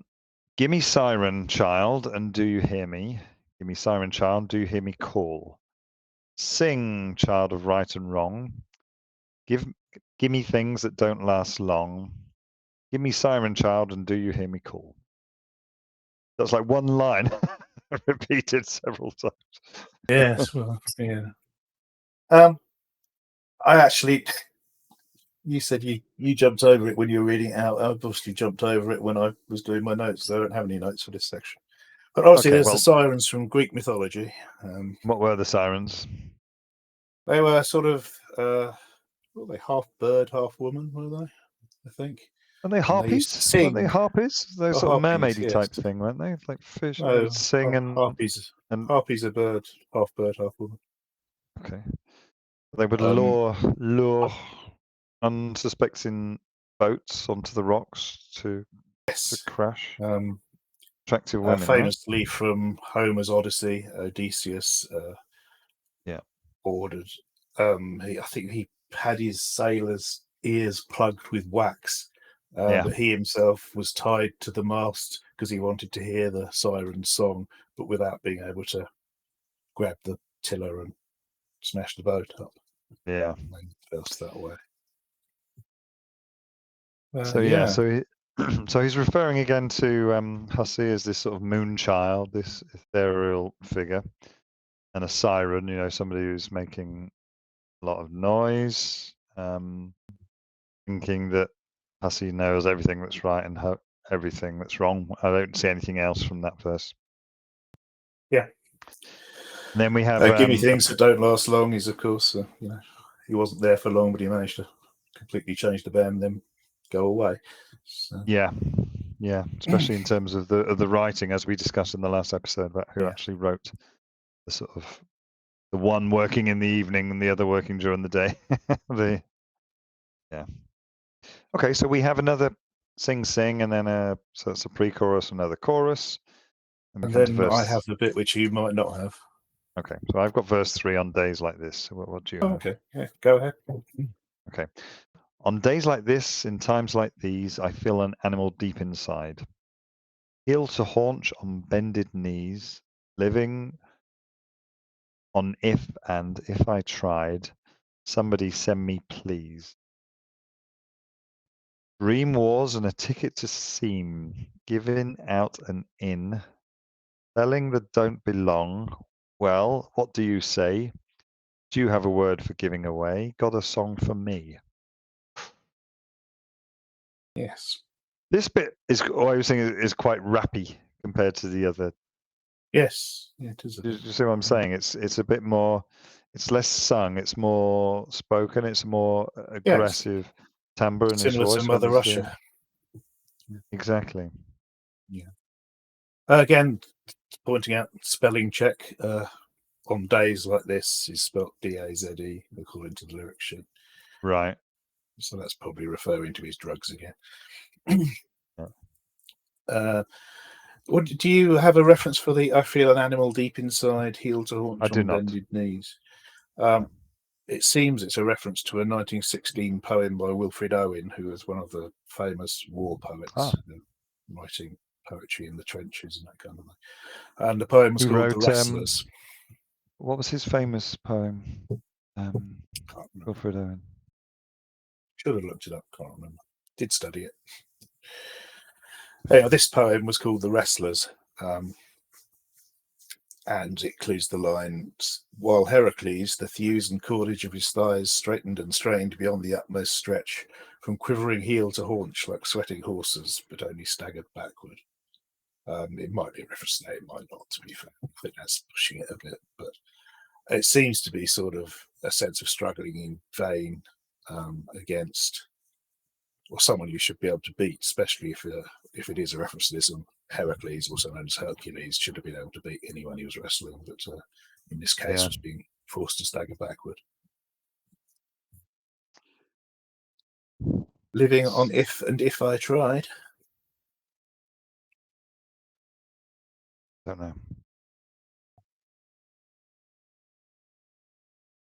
Gimme siren, child, and do you hear me? Gimme siren, child, do you hear me call? Sing, child of right and wrong. Gimme things that don't last long. Gimme siren, child, and do you hear me call? That's like one line repeated several times. Yes, well, yeah. I actually, you said you jumped over it when you were reading it out. I obviously jumped over it when I was doing my notes. So I don't have any notes for this section. But obviously, there's the sirens from Greek mythology. What were the sirens? They were sort of, were they half bird, half woman, were they? I think. Are they harpies? Weren't they harpies? Those sort of mermaidy type thing, weren't they? Like fish, no, sing harpies. Harpies are bird, half woman. Okay. They would lure unsuspecting boats onto the rocks to crash. Attractive women, famously right? from Homer's Odyssey, Odysseus ordered. I think he had his sailors' ears plugged with wax, but he himself was tied to the mast because he wanted to hear the siren's song, but without being able to grab the tiller and smash the boat up. Yeah, and first that way. So he's referring again to Hussey as this sort of moon child, this ethereal figure, and a siren. Somebody who's making a lot of noise, thinking that Hussey knows everything that's right and everything that's wrong. I don't see anything else from that verse. Yeah. And then we have give me things that don't last long. Is of course he wasn't there for long, but he managed to completely change the band, then go away. So. Yeah, especially in terms of the writing, as we discussed in the last episode about who actually wrote the sort of the one working in the evening and the other working during the day. Okay, so we have another sing, and then so it's a pre-chorus, another chorus, and then I have the bit which you might not have. Okay, so I've got verse 3 on days like this. So what do you have? Okay, yeah, go ahead. Okay. On days like this, in times like these, I feel an animal deep inside. Heel to haunch on bended knees, living on if I tried, somebody send me please. Dream wars and a ticket to seem, giving out an in, selling that don't belong. Well, what do you say? Do you have a word for giving away? Got a song for me? Yes. This bit is, I was saying, is quite rappy compared to the other. Yes, yeah, it is. Do you see what I'm saying? It's a bit more. It's less sung. It's more spoken. It's more aggressive timbre in his voice. Similar to Mother Russia. Exactly. Yeah. Again, pointing out spelling check. On days like this is spelled D-A-Z-E according to the lyric sheet. Right. So that's probably referring to his drugs again. What do you have a reference for the I feel an animal deep inside, heel to haunch on bended knees? It seems it's a reference to a 1916 poem by Wilfred Owen, who was one of the famous war poets, writing poetry in the trenches and that kind of thing. And the poem was called The Wrestlers. What was his famous poem? Wilfred Owen. Should have looked it up, can't remember. Did study it. Anyway, this poem was called The Wrestlers, and it includes the lines, while Heracles, the thews and cordage of his thighs straightened and strained beyond the utmost stretch, from quivering heel to haunch like sweating horses, but only staggered backward. It might be a reference to that, it might not, to be fair. I think that's pushing it a bit, but it seems to be sort of a sense of struggling in vain against, or someone you should be able to beat, especially if it is a reference to this. Heracles, also known as Hercules, should have been able to beat anyone he was wrestling, but in this case was being forced to stagger backward. Living on if and if I tried. Don't know.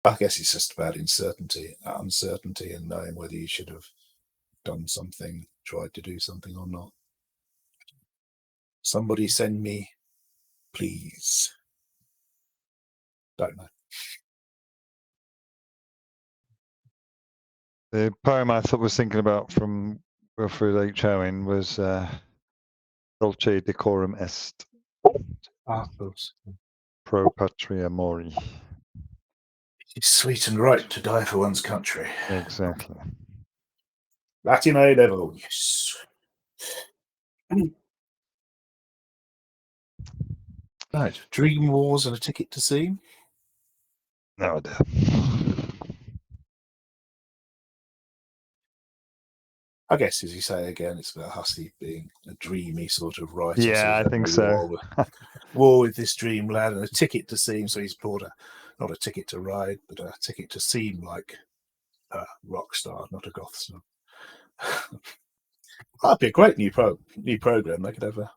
I guess it's just about uncertainty and knowing whether you should have done something, tried to do something or not. Somebody send me, please. Don't know. The poem I was thinking about from Wilfred H. Owen was Dulce decorum est. Of course. Pro patria mori. It's sweet and right to die for one's country. Exactly. Latin A level, yes. Right, Dream Wars and a Ticket to See. No idea. I guess, as you say again, it's about Hussey being a dreamy sort of writer. Yeah, so I think so. War with this dreamland and a ticket to seem. So he's bought not a ticket to ride, but a ticket to seem like a rock star, not a goth star. That'd be a great new program. They could have a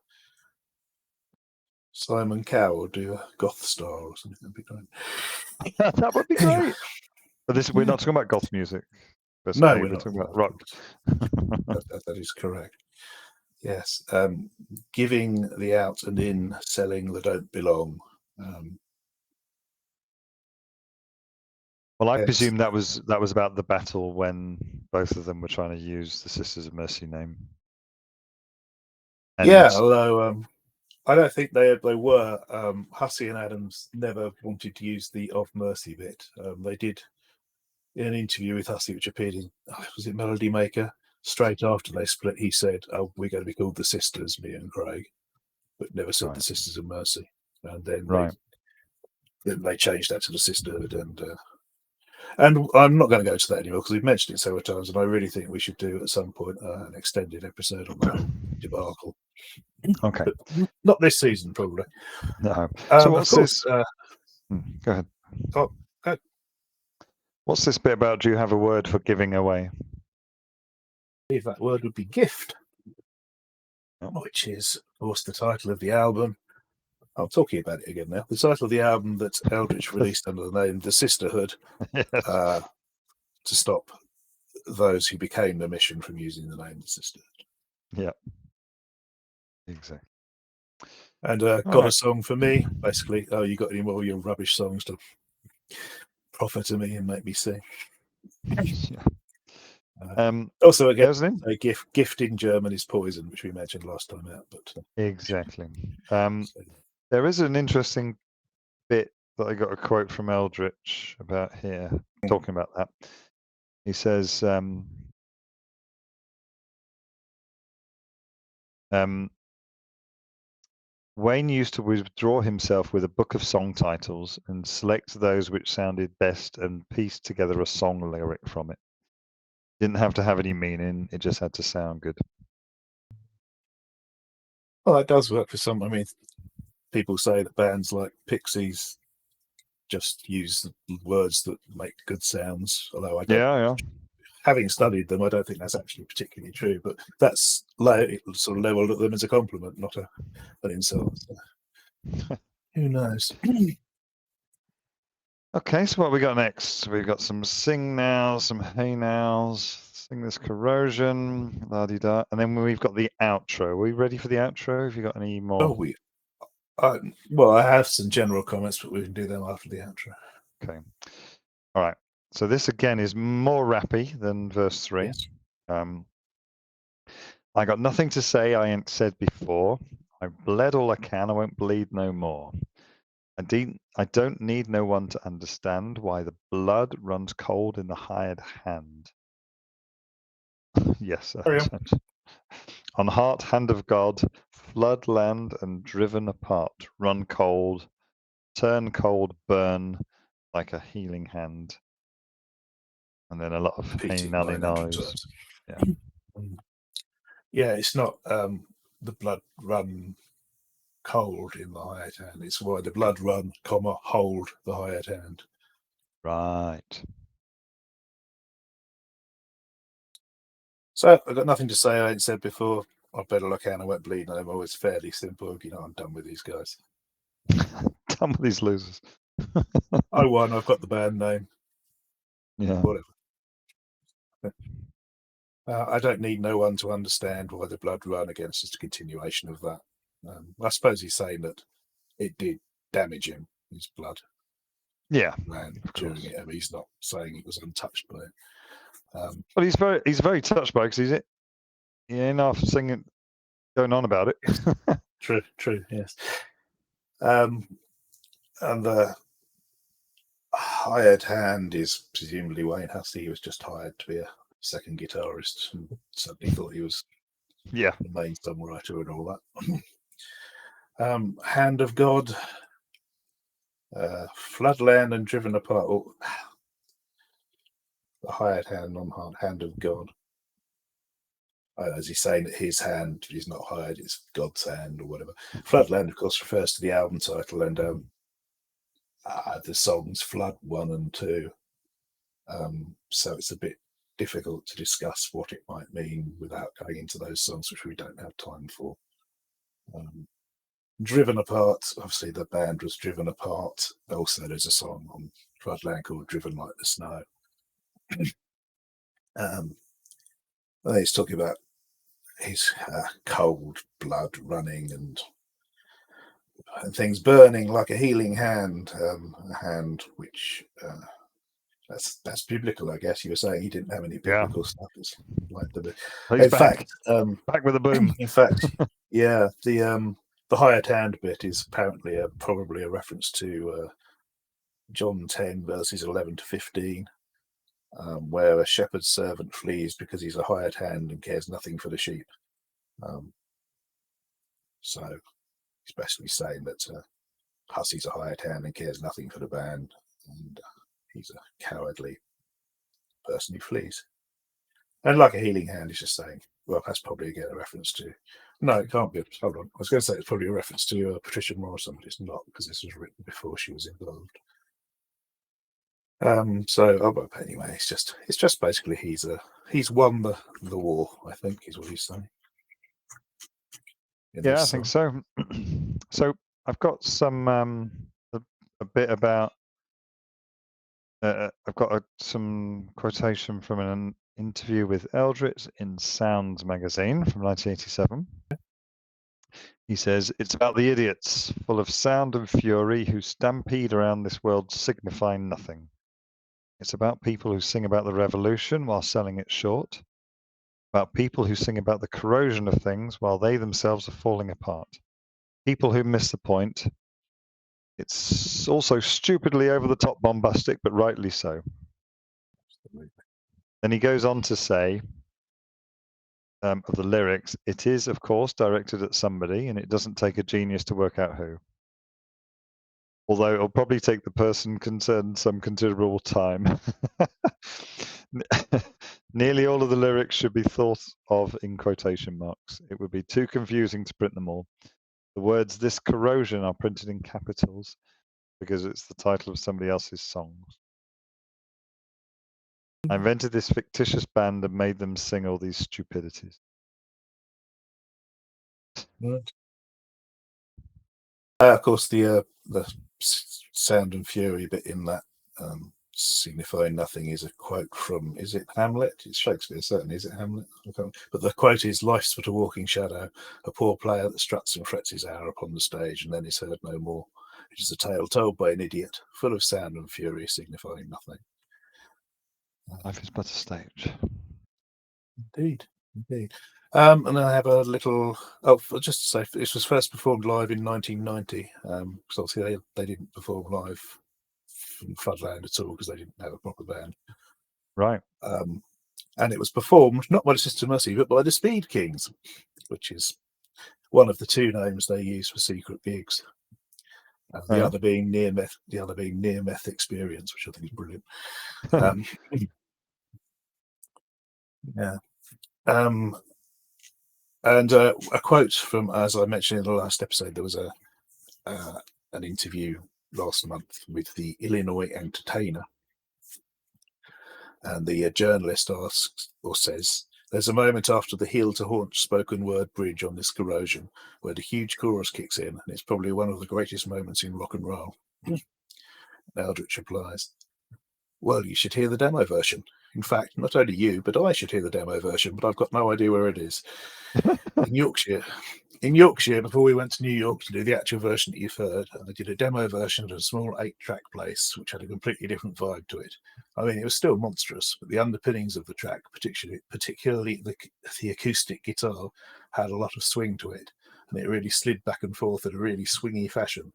Simon Cowell do a goth star or something. That'd be great. That would be great. But we're not talking about goth music. No, we're not not talking about rock. That is correct. Yes, giving the out and in, selling the don't belong. Well, I presume that was about the battle when both of them were trying to use the Sisters of Mercy name. And yeah, although I don't think they were. Hussey and Adams never wanted to use the of Mercy bit. They did in an interview with Hussey, which appeared in was it Melody Maker. Straight after they split, he said, "Oh, we're going to be called the Sisters, me and Craig," but never said the Sisters of Mercy. And then they changed that to the Sisterhood. And I'm not going to go to that anymore because we've mentioned it several times, and I really think we should do at some point an extended episode on the whole debacle. Okay, but not this season, probably. No. So what's this? Go ahead. Oh, go. What's this bit about? Do you have a word for giving away? If that word would be gift, which is, of course, the title of the album. I'm talking about it again now. The title of the album that Eldritch released under the name The Sisterhood, yes. To stop those who became the mission from using the name The Sisterhood. Yeah, exactly. And got a song for me, basically. Oh, you got any more of your rubbish songs to proffer to me and make me sing? Also, again, a gift in German is poison, which we mentioned last time out. But exactly. There is an interesting bit that I got a quote from Eldritch about here, talking about that. He says, Wayne used to withdraw himself with a book of song titles and select those which sounded best and piece together a song lyric from it. Didn't have to have any meaning, it just had to sound good. Well, that does work for some. I mean, people say that bands like Pixies just use words that make good sounds, although I don't. Having studied them, I don't think that's actually particularly true, but that's sort of leveled at them as a compliment, not an insult. So. Who knows? Okay, so what we got next? We've got some sing nows, some hey nows, sing this corrosion, la di da, and then we've got the outro. Are we ready for the outro? Have you got any more? Well, I have some general comments, but we can do them after the outro. Okay. All right. So this again is more rappy than verse 3. Yes. I got nothing to say I ain't said before. I've bled all I can, I won't bleed no more. I don't need no one to understand why the blood runs cold in the hired hand. Yes. On heart, hand of God, flood land and driven apart, run cold, turn cold, burn like a healing hand. And then a lot of hey Repeated nally 900 no's. times. Yeah. Yeah, it's not the blood run cold in the hired hand. It's why the blood run, comma, hold the hired hand. Right. So I've got nothing to say I ain't said before. I better look out, I won't bleed no more. It's fairly simple. I'm done with these guys. Done with these losers. I won. I've got the band name. Yeah. Whatever. I don't need no one to understand why the blood run against just a continuation of that. I suppose he's saying that it did damage him, his blood. Yeah, Ran during it. I mean, he's not saying he was untouched by it. But he's very touched by it because he ain't half singing, going on about it. Yes. True, yes. And the hired hand is presumably Wayne Hussey. He was just hired to be a second guitarist and suddenly thought he was the main songwriter and all that. Hand of God, Floodland and Driven Apart. Oh, the hired hand on Hand of God. As he's saying that his hand is not hired, it's God's hand or whatever. Floodland, of course, refers to the album title and the songs Flood 1 and 2. So it's a bit difficult to discuss what it might mean without going into those songs, which we don't have time for. Driven Apart, obviously the band was driven apart. Also, there's a song on Floodland called Driven Like the Snow. He's talking about his cold blood running and things burning like a healing hand, a hand which that's biblical, I guess. You were saying he didn't have any biblical stuff. It's like he's back with a boom. In fact, yeah, the hired hand bit is apparently probably a reference to John 10 verses 11 to 15. Where a shepherd's servant flees because he's a hired hand and cares nothing for the sheep. So he's basically saying that Hussey's a hired hand and cares nothing for the band, and he's a cowardly person who flees. And like a healing hand, he's just saying, well, that's probably again a reference to. No, it can't be. Hold on. I was going to say it's probably a reference to Patricia Morrison, but it's not because this was written before she was involved. Anyway, it's just basically he's won the war. I think is what he's saying. Yeah, I think so. So I've got some a bit about. I've got some quotation from an interview with Eldritch in Sounds magazine from 1987. He says, "It's about the idiots, full of sound and fury, who stampede around this world signifying nothing. It's about people who sing about the revolution while selling it short, about people who sing about the corrosion of things while they themselves are falling apart. People who miss the point. It's also stupidly over the top bombastic, but rightly so." Then he goes on to say, of the lyrics, "It is, of course, directed at somebody, and it doesn't take a genius to work out who. Although it'll probably take the person concerned some considerable time. Nearly all of the lyrics should be thought of in quotation marks. It would be too confusing to print them all. The words 'this corrosion' are printed in capitals because it's the title of somebody else's songs. I invented this fictitious band and made them sing all these stupidities." Right. Of course, the sound and fury bit in that signifying nothing is a quote from, is it Hamlet? It's Shakespeare, certainly. Is it Hamlet? But the quote is, "Life's but a walking shadow, a poor player that struts and frets his hour upon the stage, and then is heard no more. It is a tale told by an idiot, full of sound and fury, signifying nothing." Life is but a stage. Indeed, indeed. And I have a little. Oh, just to say, this was first performed live in 1990. Because obviously they didn't perform live from Floodland at all because they didn't have a proper band. Right. And it was performed not by the Sister Mercy, but by the Speed Kings, which is one of the two names they use for secret gigs. The other being Near Meth Experience, which I think is brilliant. Yeah. And a quote from, as I mentioned in the last episode, there was an interview last month with the Illinois Entertainer, and the journalist asks or says, "There's a moment after the heel to haunch spoken word bridge on this corrosion where the huge chorus kicks in, and it's probably one of the greatest moments in rock and roll." Eldritch replies, "Well, you should hear the demo version. In fact, not only you, but I should hear the demo version, but I've got no idea where it is." In Yorkshire, before we went to New York to do the actual version that you've heard, I did a demo version at a small 8-track place, which had a completely different vibe to it. I mean, it was still monstrous, but the underpinnings of the track, particularly the acoustic guitar, had a lot of swing to it, and it really slid back and forth in a really swingy fashion.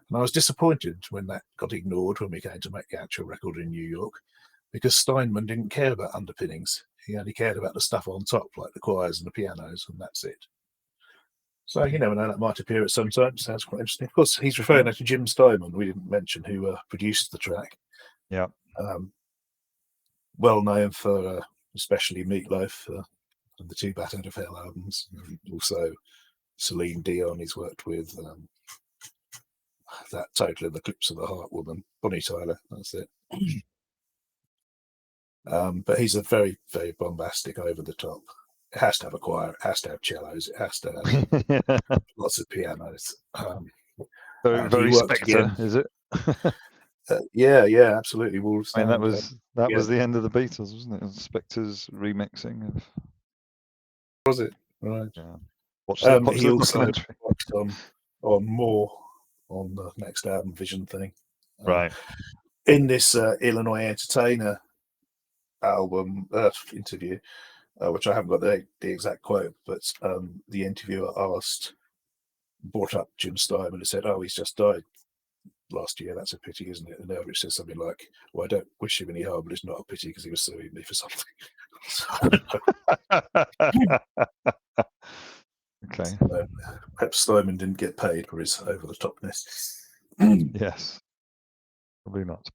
And I was disappointed when that got ignored when we came to make the actual record in New York, because Steinman didn't care about underpinnings. He only cared about the stuff on top, like the choirs and the pianos, and that's it. So you never know, that might appear at some time. Sounds quite interesting. Of course, he's referring to Jim Steinman. We didn't mention who produced the track. Yeah. Well known for especially Meatloaf and the 2 Bat Out of Hell albums. Also, Celine Dion he's worked with. That Total Eclipse of the Heart woman, Bonnie Tyler. That's it. But he's a very, very bombastic, over the top. It has to have a choir. It has to have cellos. It has to have lots of pianos. Very Spectre, is it? Yeah, absolutely. I mean, that was the end of the Beatles, wasn't it? Spectre's remixing of. Was it? Right. Yeah. Watch the he also documentary. worked on more on the next album, Vision thing. Right. In this Illinois Entertainer album interview, which I haven't got the exact quote, but the interviewer brought up Jim Steinman and said, "Oh, he's just died last year. That's a pity, isn't it?" And Eldritch says something like, "Well, I don't wish him any harm, but it's not a pity because he was suing me for something." Okay. So, perhaps Steinman didn't get paid for his over-the-topness. Yes. Probably not.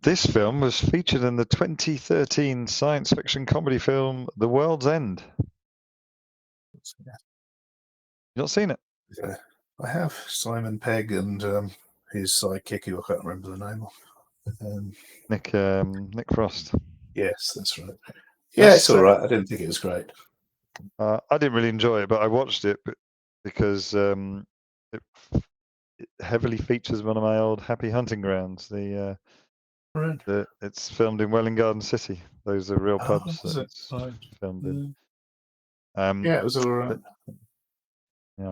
This film was featured in the 2013 science fiction comedy film The World's End. You not seen it? Yeah, I have. Simon Pegg and his sidekick, who I can't remember the name of. Nick Frost. Yes, that's right. Yeah, it's all right. I didn't think it was great. I didn't really enjoy it, but I watched it because it heavily features one of my old Happy Hunting Grounds. It's filmed in Welwyn Garden City. Those are real pubs that it's filmed in. Yeah, it was all right.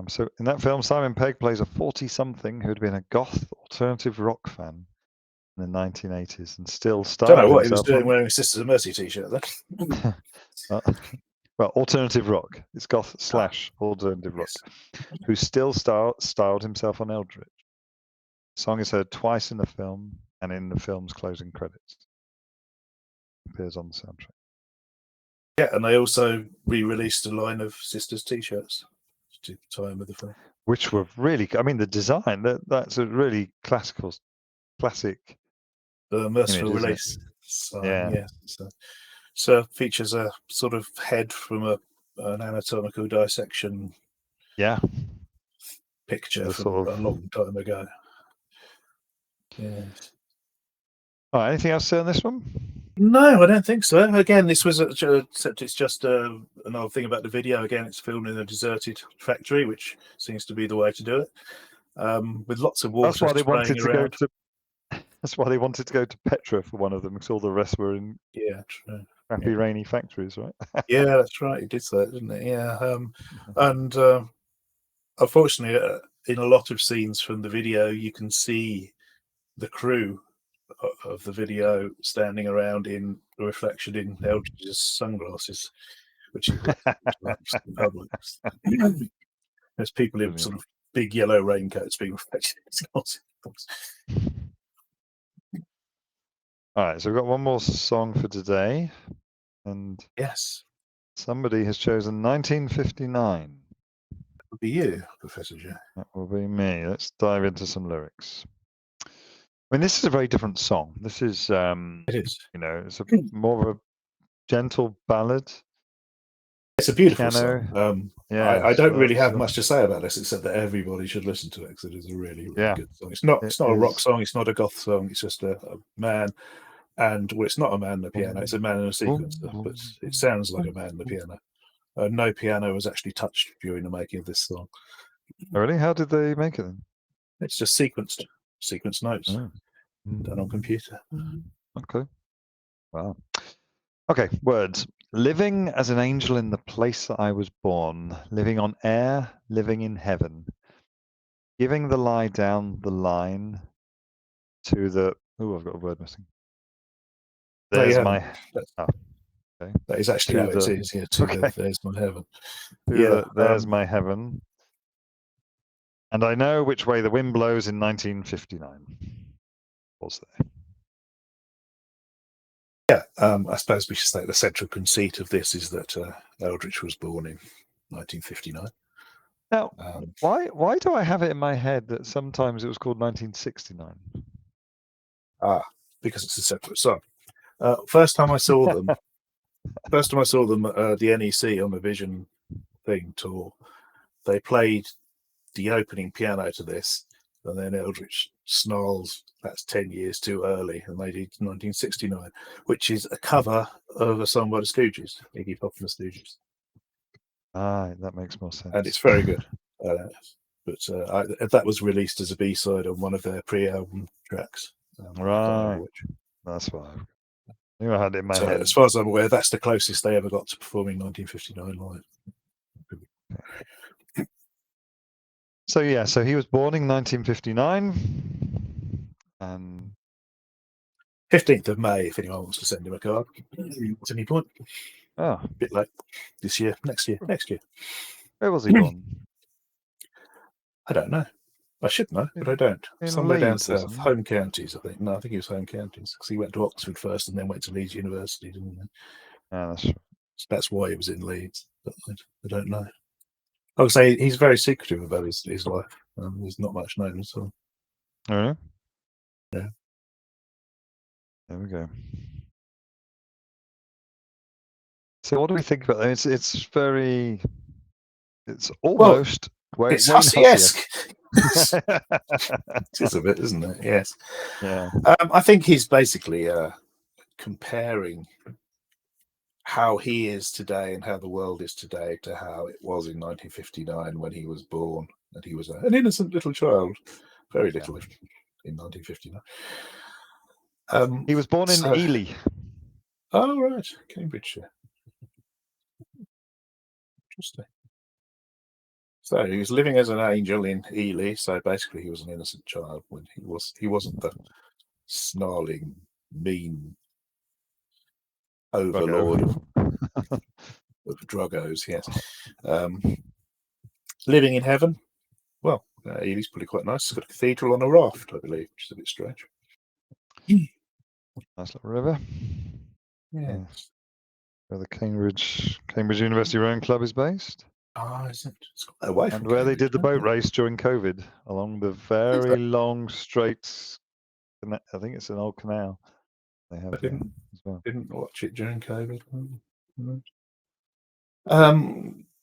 So in that film, Simon Pegg plays a 40-something who'd been a goth alternative rock fan in the 1980s and still styled Don't know what he was himself doing wearing a Sisters of Mercy t-shirt then. Well, alternative rock. It's goth / alternative rock. Who still styled himself on Eldritch. The song is heard twice in the film and in the film's closing credits. It appears on the soundtrack. Yeah, and they also re-released a line of Sisters t-shirts to tie in with the film. Which were really, I mean, the design, that's a really classic Merciful image, Release. Yeah. So features a sort of head from an anatomical dissection picture from a long time ago. Yes. All right, anything else to say on this one? No, I don't think so. Again, this was except it's just another thing about the video. Again, it's filmed in a deserted factory, which seems to be the way to do it. With lots of water. That's why they wanted to around. go to. That's why they wanted to go to Petra for one of them, because all the rest were in crappy, rainy factories, right? Yeah, that's right. He did that, didn't he? Yeah. And unfortunately, in a lot of scenes from the video, you can see the crew of the video standing around in a reflection in Eldridge's sunglasses, which he put in public. There's people in sort of big yellow raincoats being reflected in his glasses. All right, so we've got one more song for today, and yes, somebody has chosen 1959. That would be you, Professor J. That will be me. Let's dive into some lyrics. I mean, this is a very different song. This is, it is. It's more of a gentle ballad. It's a beautiful song. Yeah, I don't really have much to say about this except that everybody should listen to it because it is a really, really good song. It's not a rock song. It's not a goth song. It's just a man, and it's not a man on the piano. It's a man in a sequencer, but it sounds like a man on the piano. No piano was actually touched during the making of this song. Oh, really? How did they make it then? It's just sequence notes done on computer. Okay. Wow. Okay, words. Living as an angel in the place that I was born, living on air, living in heaven, giving the lie down the line to the... Oh, I've got a word missing. There's my... Okay. That is actually how it is. Yeah, there's my heaven. There's my heaven. And I know which way the wind blows in 1959. Was there? Yeah, I suppose we should say the central conceit of this is that Eldridge was born in 1959. Now, why do I have it in my head that sometimes it was called 1969? Because it's a separate song. First time I saw them, at the NEC on the Vision thing tour, they played the opening piano to this, and then Eldridge snarls, "That's 10 years too early," and they did 1969, which is a cover of a song by the Stooges, Iggy Pop and the Stooges. That makes more sense. And it's very good. But that was released as a B-side on one of their pre-album tracks. Right. That's why I knew I had it in my head. As far as I'm aware, that's the closest they ever got to performing 1959 live. So he was born in 1959, and 15th of May, if anyone wants to send him a card at any point. A bit late this year, next year. Where was he born? I don't know. I should know, but I don't. Somewhere down south, home counties, I think. No, I think he was home counties because he went to Oxford first and then went to Leeds University, didn't he? Yeah, that's right. So that's why he was in Leeds, but I don't know. I would say he's very secretive about his life. There's not much known at all. Oh, really? Yeah. There we go. So what do we think about that? It's almost it's Hussey-esque. It is a bit, isn't it? Yes. Yeah. I think he's basically comparing how he is today and how the world is today to how it was in 1959 when he was born, and he was an innocent little child, very little in 1959. He was born in Ely. Oh, right, Cambridgeshire. Interesting. So he was living as an angel in Ely. So basically, he was an innocent child when he wasn't the snarling, mean overlord of druggos. Yes. Living in heaven. Well, Ely's probably quite nice. It's got a cathedral on a raft, I believe, which is a bit strange. Nice little river. Yes. Where the Cambridge University Rowing Club is based. Is it? It's away from where they did the boat race during COVID along the very long straight. I think it's an old canal. They have as well. Didn't watch it during COVID.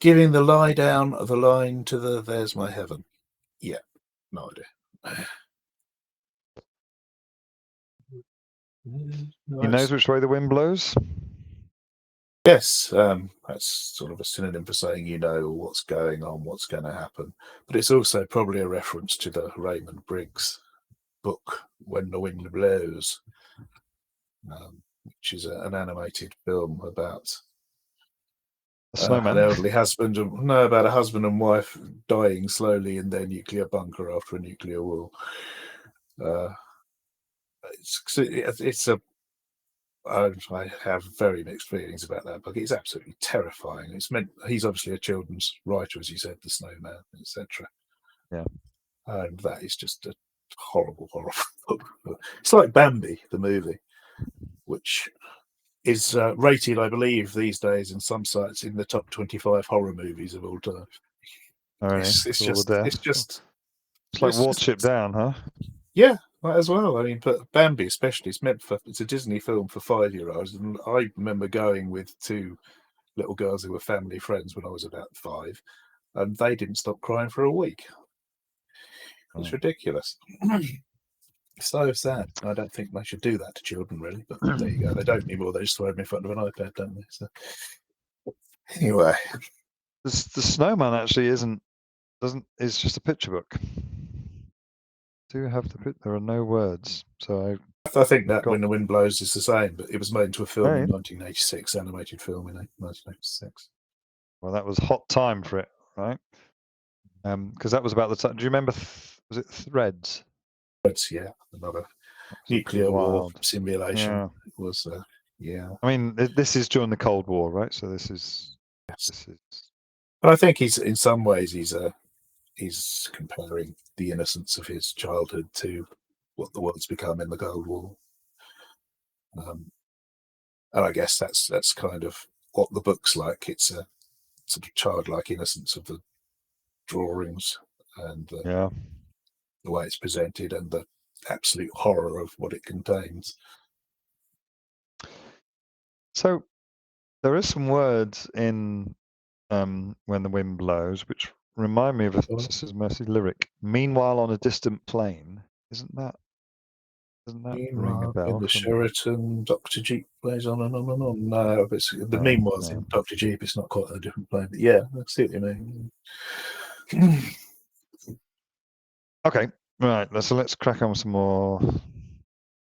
Giving the lie down of the line to the "There's my heaven." Yeah, no idea. He knows which way the wind blows. Yes, that's sort of a synonym for saying you know what's going on, what's going to happen. But it's also probably a reference to the Raymond Briggs book When the Wind Blows, which is an animated film about A snowman. an elderly husband, about a husband and wife dying slowly in their nuclear bunker after a nuclear war. It's a I have very mixed feelings about that book. It's absolutely terrifying. He's obviously a children's writer, as you said, The Snowman, etc. Yeah. And that is just a horrible, horrible book. It's like Bambi, the movie, which is rated, I believe, these days in some sites in the top 25 horror movies of all time. Oh, really? It's just like Watership Down, huh? Yeah, as well. I mean, but Bambi especially, it's a Disney film for 5-year-olds, and I remember going with 2 little girls who were family friends when I was about 5, and they didn't stop crying for a week. It's ridiculous. So sad. I don't think they should do that to children, really. But there you go. They don't anymore. They just throw them in front of an iPad, don't they? So anyway, the Snowman actually is just a picture book. Do have there are no words, so I think that When the Wind Blows is the same, but it was made into a film in 1986, animated film in 1986. Well, that was hot time for it, right? Because that was about the time. Do you remember? Was it Threads? Threads, yeah, another nuclear war simulation. Yeah. It was, yeah. I mean, this is during the Cold War, right? So this is. Yes. This is. But I think he's in some ways he's comparing the innocence of his childhood to what the world's become in the Cold War. And I guess that's kind of what the book's like. It's a sort of childlike innocence of the drawings and the way it's presented and the absolute horror of what it contains. So there are some words in When the Wind Blows which remind me of a Sister's Mercy lyric. Meanwhile on a distant plain. Doesn't that ring a bell? In the Sheraton, Dr. Jeep plays on and on and on. No, it's the meanwhile's in Dr. Jeep. It's not quite a different plane, but yeah, I see what you mean. Okay, right. So let's crack on with some more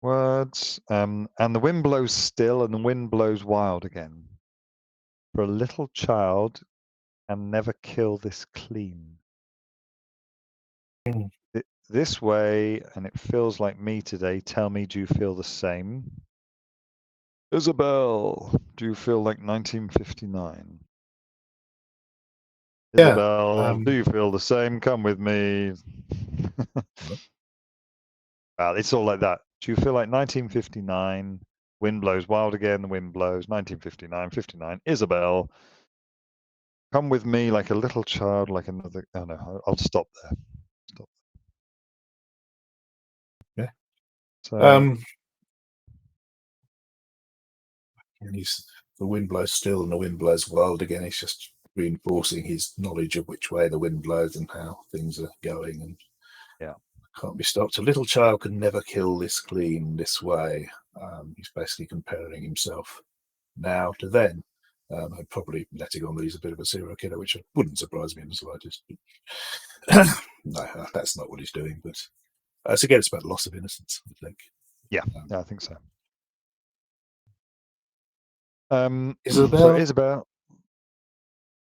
words. And the wind blows still, and the wind blows wild again. For a little child can never kill this clean. This way, and it feels like me today. Tell me, do you feel the same? Isabel, do you feel like 1959? Yeah, Isabel, do you feel the same? Come with me. Well, it's all like that. Do you feel like 1959? Wind blows wild again. The wind blows. 1959, 59. Isabel, come with me like a little child, like another. Oh no, I'll stop there. Stop. Yeah. So. The wind blows still and the wind blows wild again. He's just reinforcing his knowledge of which way the wind blows and how things are going, and can't be stopped. A little child can never kill this clean this way. He's basically comparing himself now to then. I'm probably letting on that he's a bit of a serial killer, which wouldn't surprise me in the slightest. No, that's not what he's doing. But again, it's about loss of innocence, I think. Yeah, I think so. Isabel. So Isabel.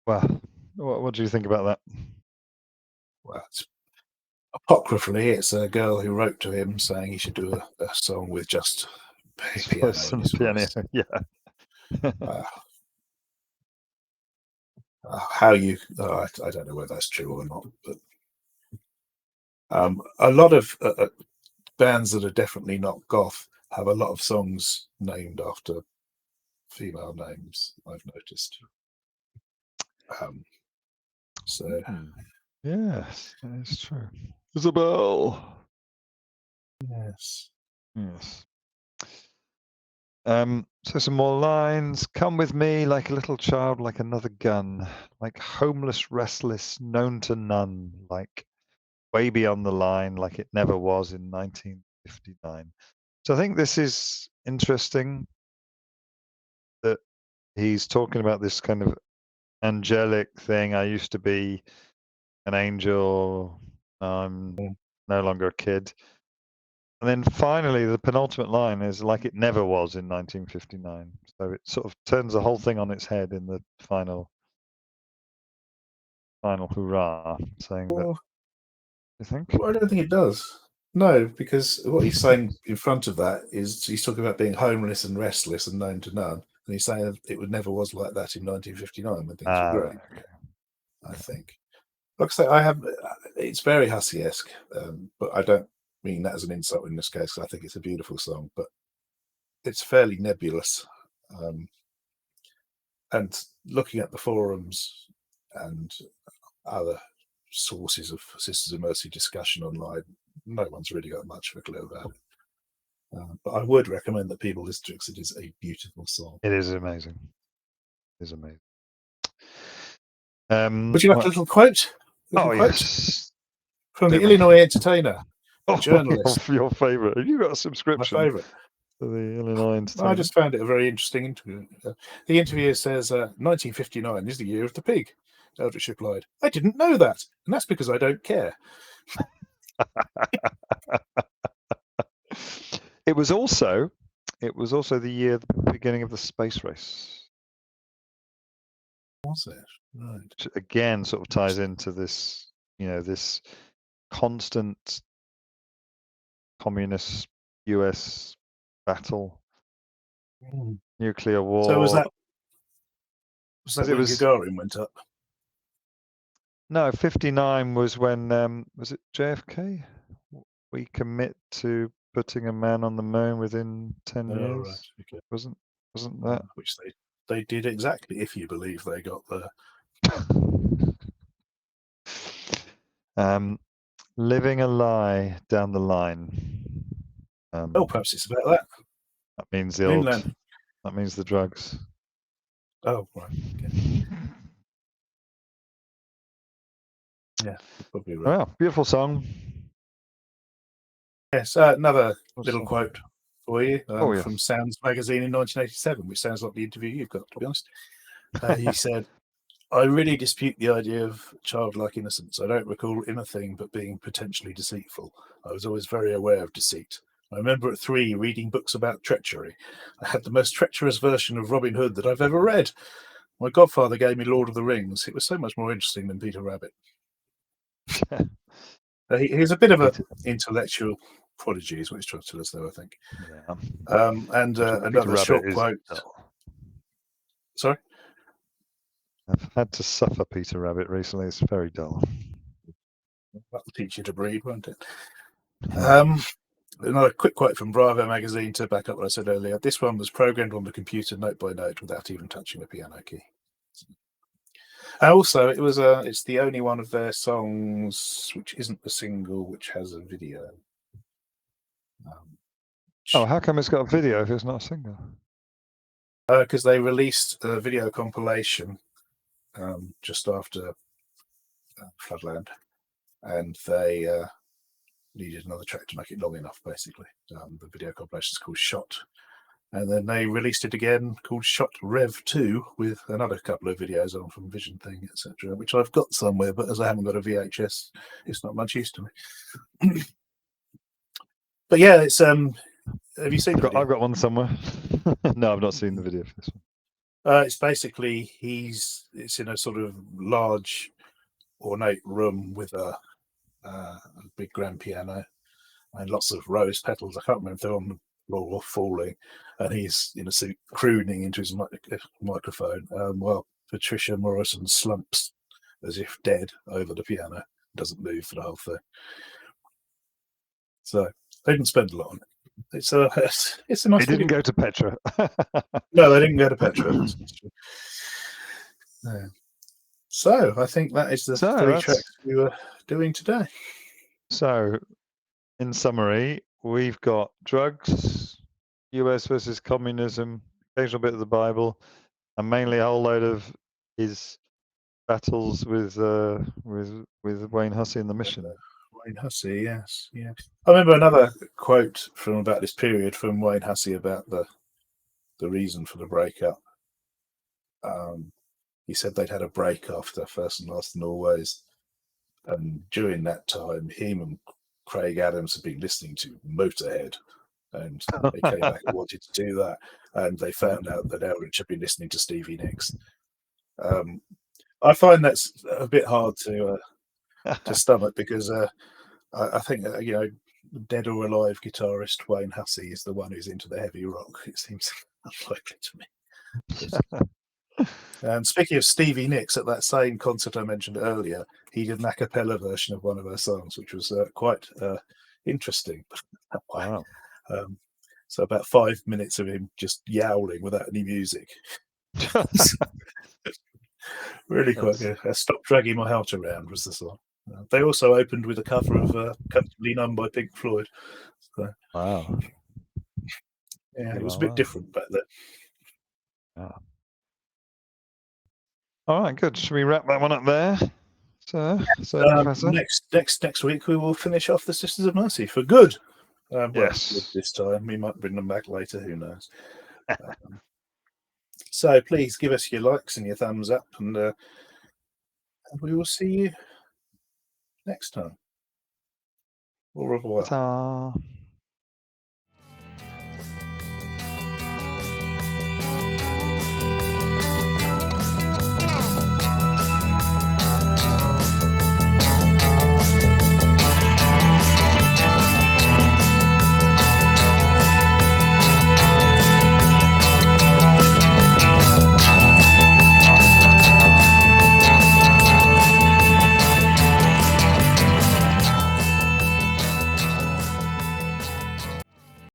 Well, what do you think about that? Well, apocryphally, it's a girl who wrote to him saying he should do a song with just piano. Piano, yeah. How you? I don't know whether that's true or not, but a lot of bands that are definitely not goth have a lot of songs named after female names. I've noticed. So yes, that is true. Isabel. Yes. So some more lines. Come with me like a little child, like another gun, like homeless, restless, known to none, like way beyond the line, like it never was in 1959. So I think this is interesting that he's talking about this kind of angelic thing. I used to be an angel. I'm no longer a kid. And then finally, the penultimate line is like it never was in 1959. So it sort of turns the whole thing on its head in the final hurrah, saying that. You think? Well, I don't think it does. No, because what he's saying in front of that is he's talking about being homeless and restless and known to none. And he's saying it never was like that in 1959 when things were great. Okay. I think. Like I say, it's very Hussey-esque, but I don't mean that as an insult in this case. I think it's a beautiful song, but it's fairly nebulous. And looking at the forums and other sources of Sisters of Mercy discussion online, no one's really got much of a clue about it. But I would recommend that people listen to it because it is a beautiful song. It is amazing. It is amazing. Would you like a little quote? Yes. From the Illinois Entertainer, journalist. Your favourite. Have you got a subscription? My favourite. To the Illinois Entertainer. I just found it a very interesting interview. The interviewer says, 1959 is the year of the pig. Eldritch replied, I didn't know that, and that's because I don't care. It was also the year, the beginning of the space race. Was it? Right. Which again sort of ties into this, this constant communist US battle, nuclear war. So was that when Gagarin went up? No, 59 was when was it JFK? We commit to putting a man on the moon within 10 years. Right. Okay. Wasn't that? Which they did exactly, if you believe they got there. Living a lie down the line. Perhaps it's about that. That means that means the drugs. Oh, right. Okay. Yeah, probably right. Well, beautiful song. Yes, another little quote for you from Sounds magazine in 1987, which sounds like the interview you've got, to be honest. He said, I really dispute the idea of childlike innocence. I don't recall anything but being potentially deceitful. I was always very aware of deceit. I remember at 3 reading books about treachery. I had the most treacherous version of Robin Hood that I've ever read. My godfather gave me Lord of the Rings. It was so much more interesting than Peter Rabbit. He's a bit of an intellectual prodigy, is what he's trying to tell us, though, I think. Yeah. And another short quote. Sorry? I've had to suffer Peter Rabbit recently. It's very dull. That'll teach you to breed, won't it? Another quick quote from Bravo magazine to back up what I said earlier. This one was programmed on the computer note by note without even touching the piano key. Also, it's the only one of their songs which isn't a single which has a video. How come it's got a video if it's not a single? Because they released a video compilation just after Floodland, and they needed another track to make it long enough, basically. The video compilation is called Shot, and then they released it again called Shot Rev 2 with another couple of videos on from Vision Thing, etc., which I've got somewhere, but as I haven't got a VHS, it's not much use to me. But yeah, it's have you seen the video? I've got one somewhere. No, I've not seen the video for this one. It's basically it's in a sort of large ornate room with a big grand piano and lots of rose petals. I can't remember if they're on the floor or falling, and he's in a suit crooning into his microphone while Patricia Morrison slumps as if dead over the piano, doesn't move for the whole thing. So they didn't spend a lot on it. It's a nice. They didn't go to Petra. No, they didn't go to Petra. No. So I think that is the 3 tracks we were doing today. So, in summary, we've got drugs, US versus communism, occasional bit of the Bible, and mainly a whole load of his battles with Wayne Hussey and the Mission. Wayne Hussey, yes, yeah. I remember another quote from about this period from Wayne Hussey about the reason for the breakup. He said they'd had a break after First and Last and Always, and during that time, him and Craig Adams had been listening to Motorhead, and they came back and wanted to do that, and they found out that Eldritch had been listening to Stevie Nicks. I find that's a bit hard to stomach, because I think dead or alive guitarist Wayne Hussey is the one who's into the heavy rock. It seems unlikely to me. And speaking of Stevie Nicks, at that same concert I mentioned earlier, he did an a cappella version of one of her songs, which was quite interesting. Wow. So about 5 minutes of him just yowling without any music. Really quite good. Stop Dragging My Heart Around was the song. They also opened with a cover of Comfortably Numb by Pink Floyd. So, wow. Yeah, it was a bit different back then. Yeah. All right, good. Should we wrap that one up there? Next week we will finish off the Sisters of Mercy for good. Yes. This time we might bring them back later. Who knows? So please give us your likes and your thumbs up, and we will see you next time. Au revoir. Ta-ta.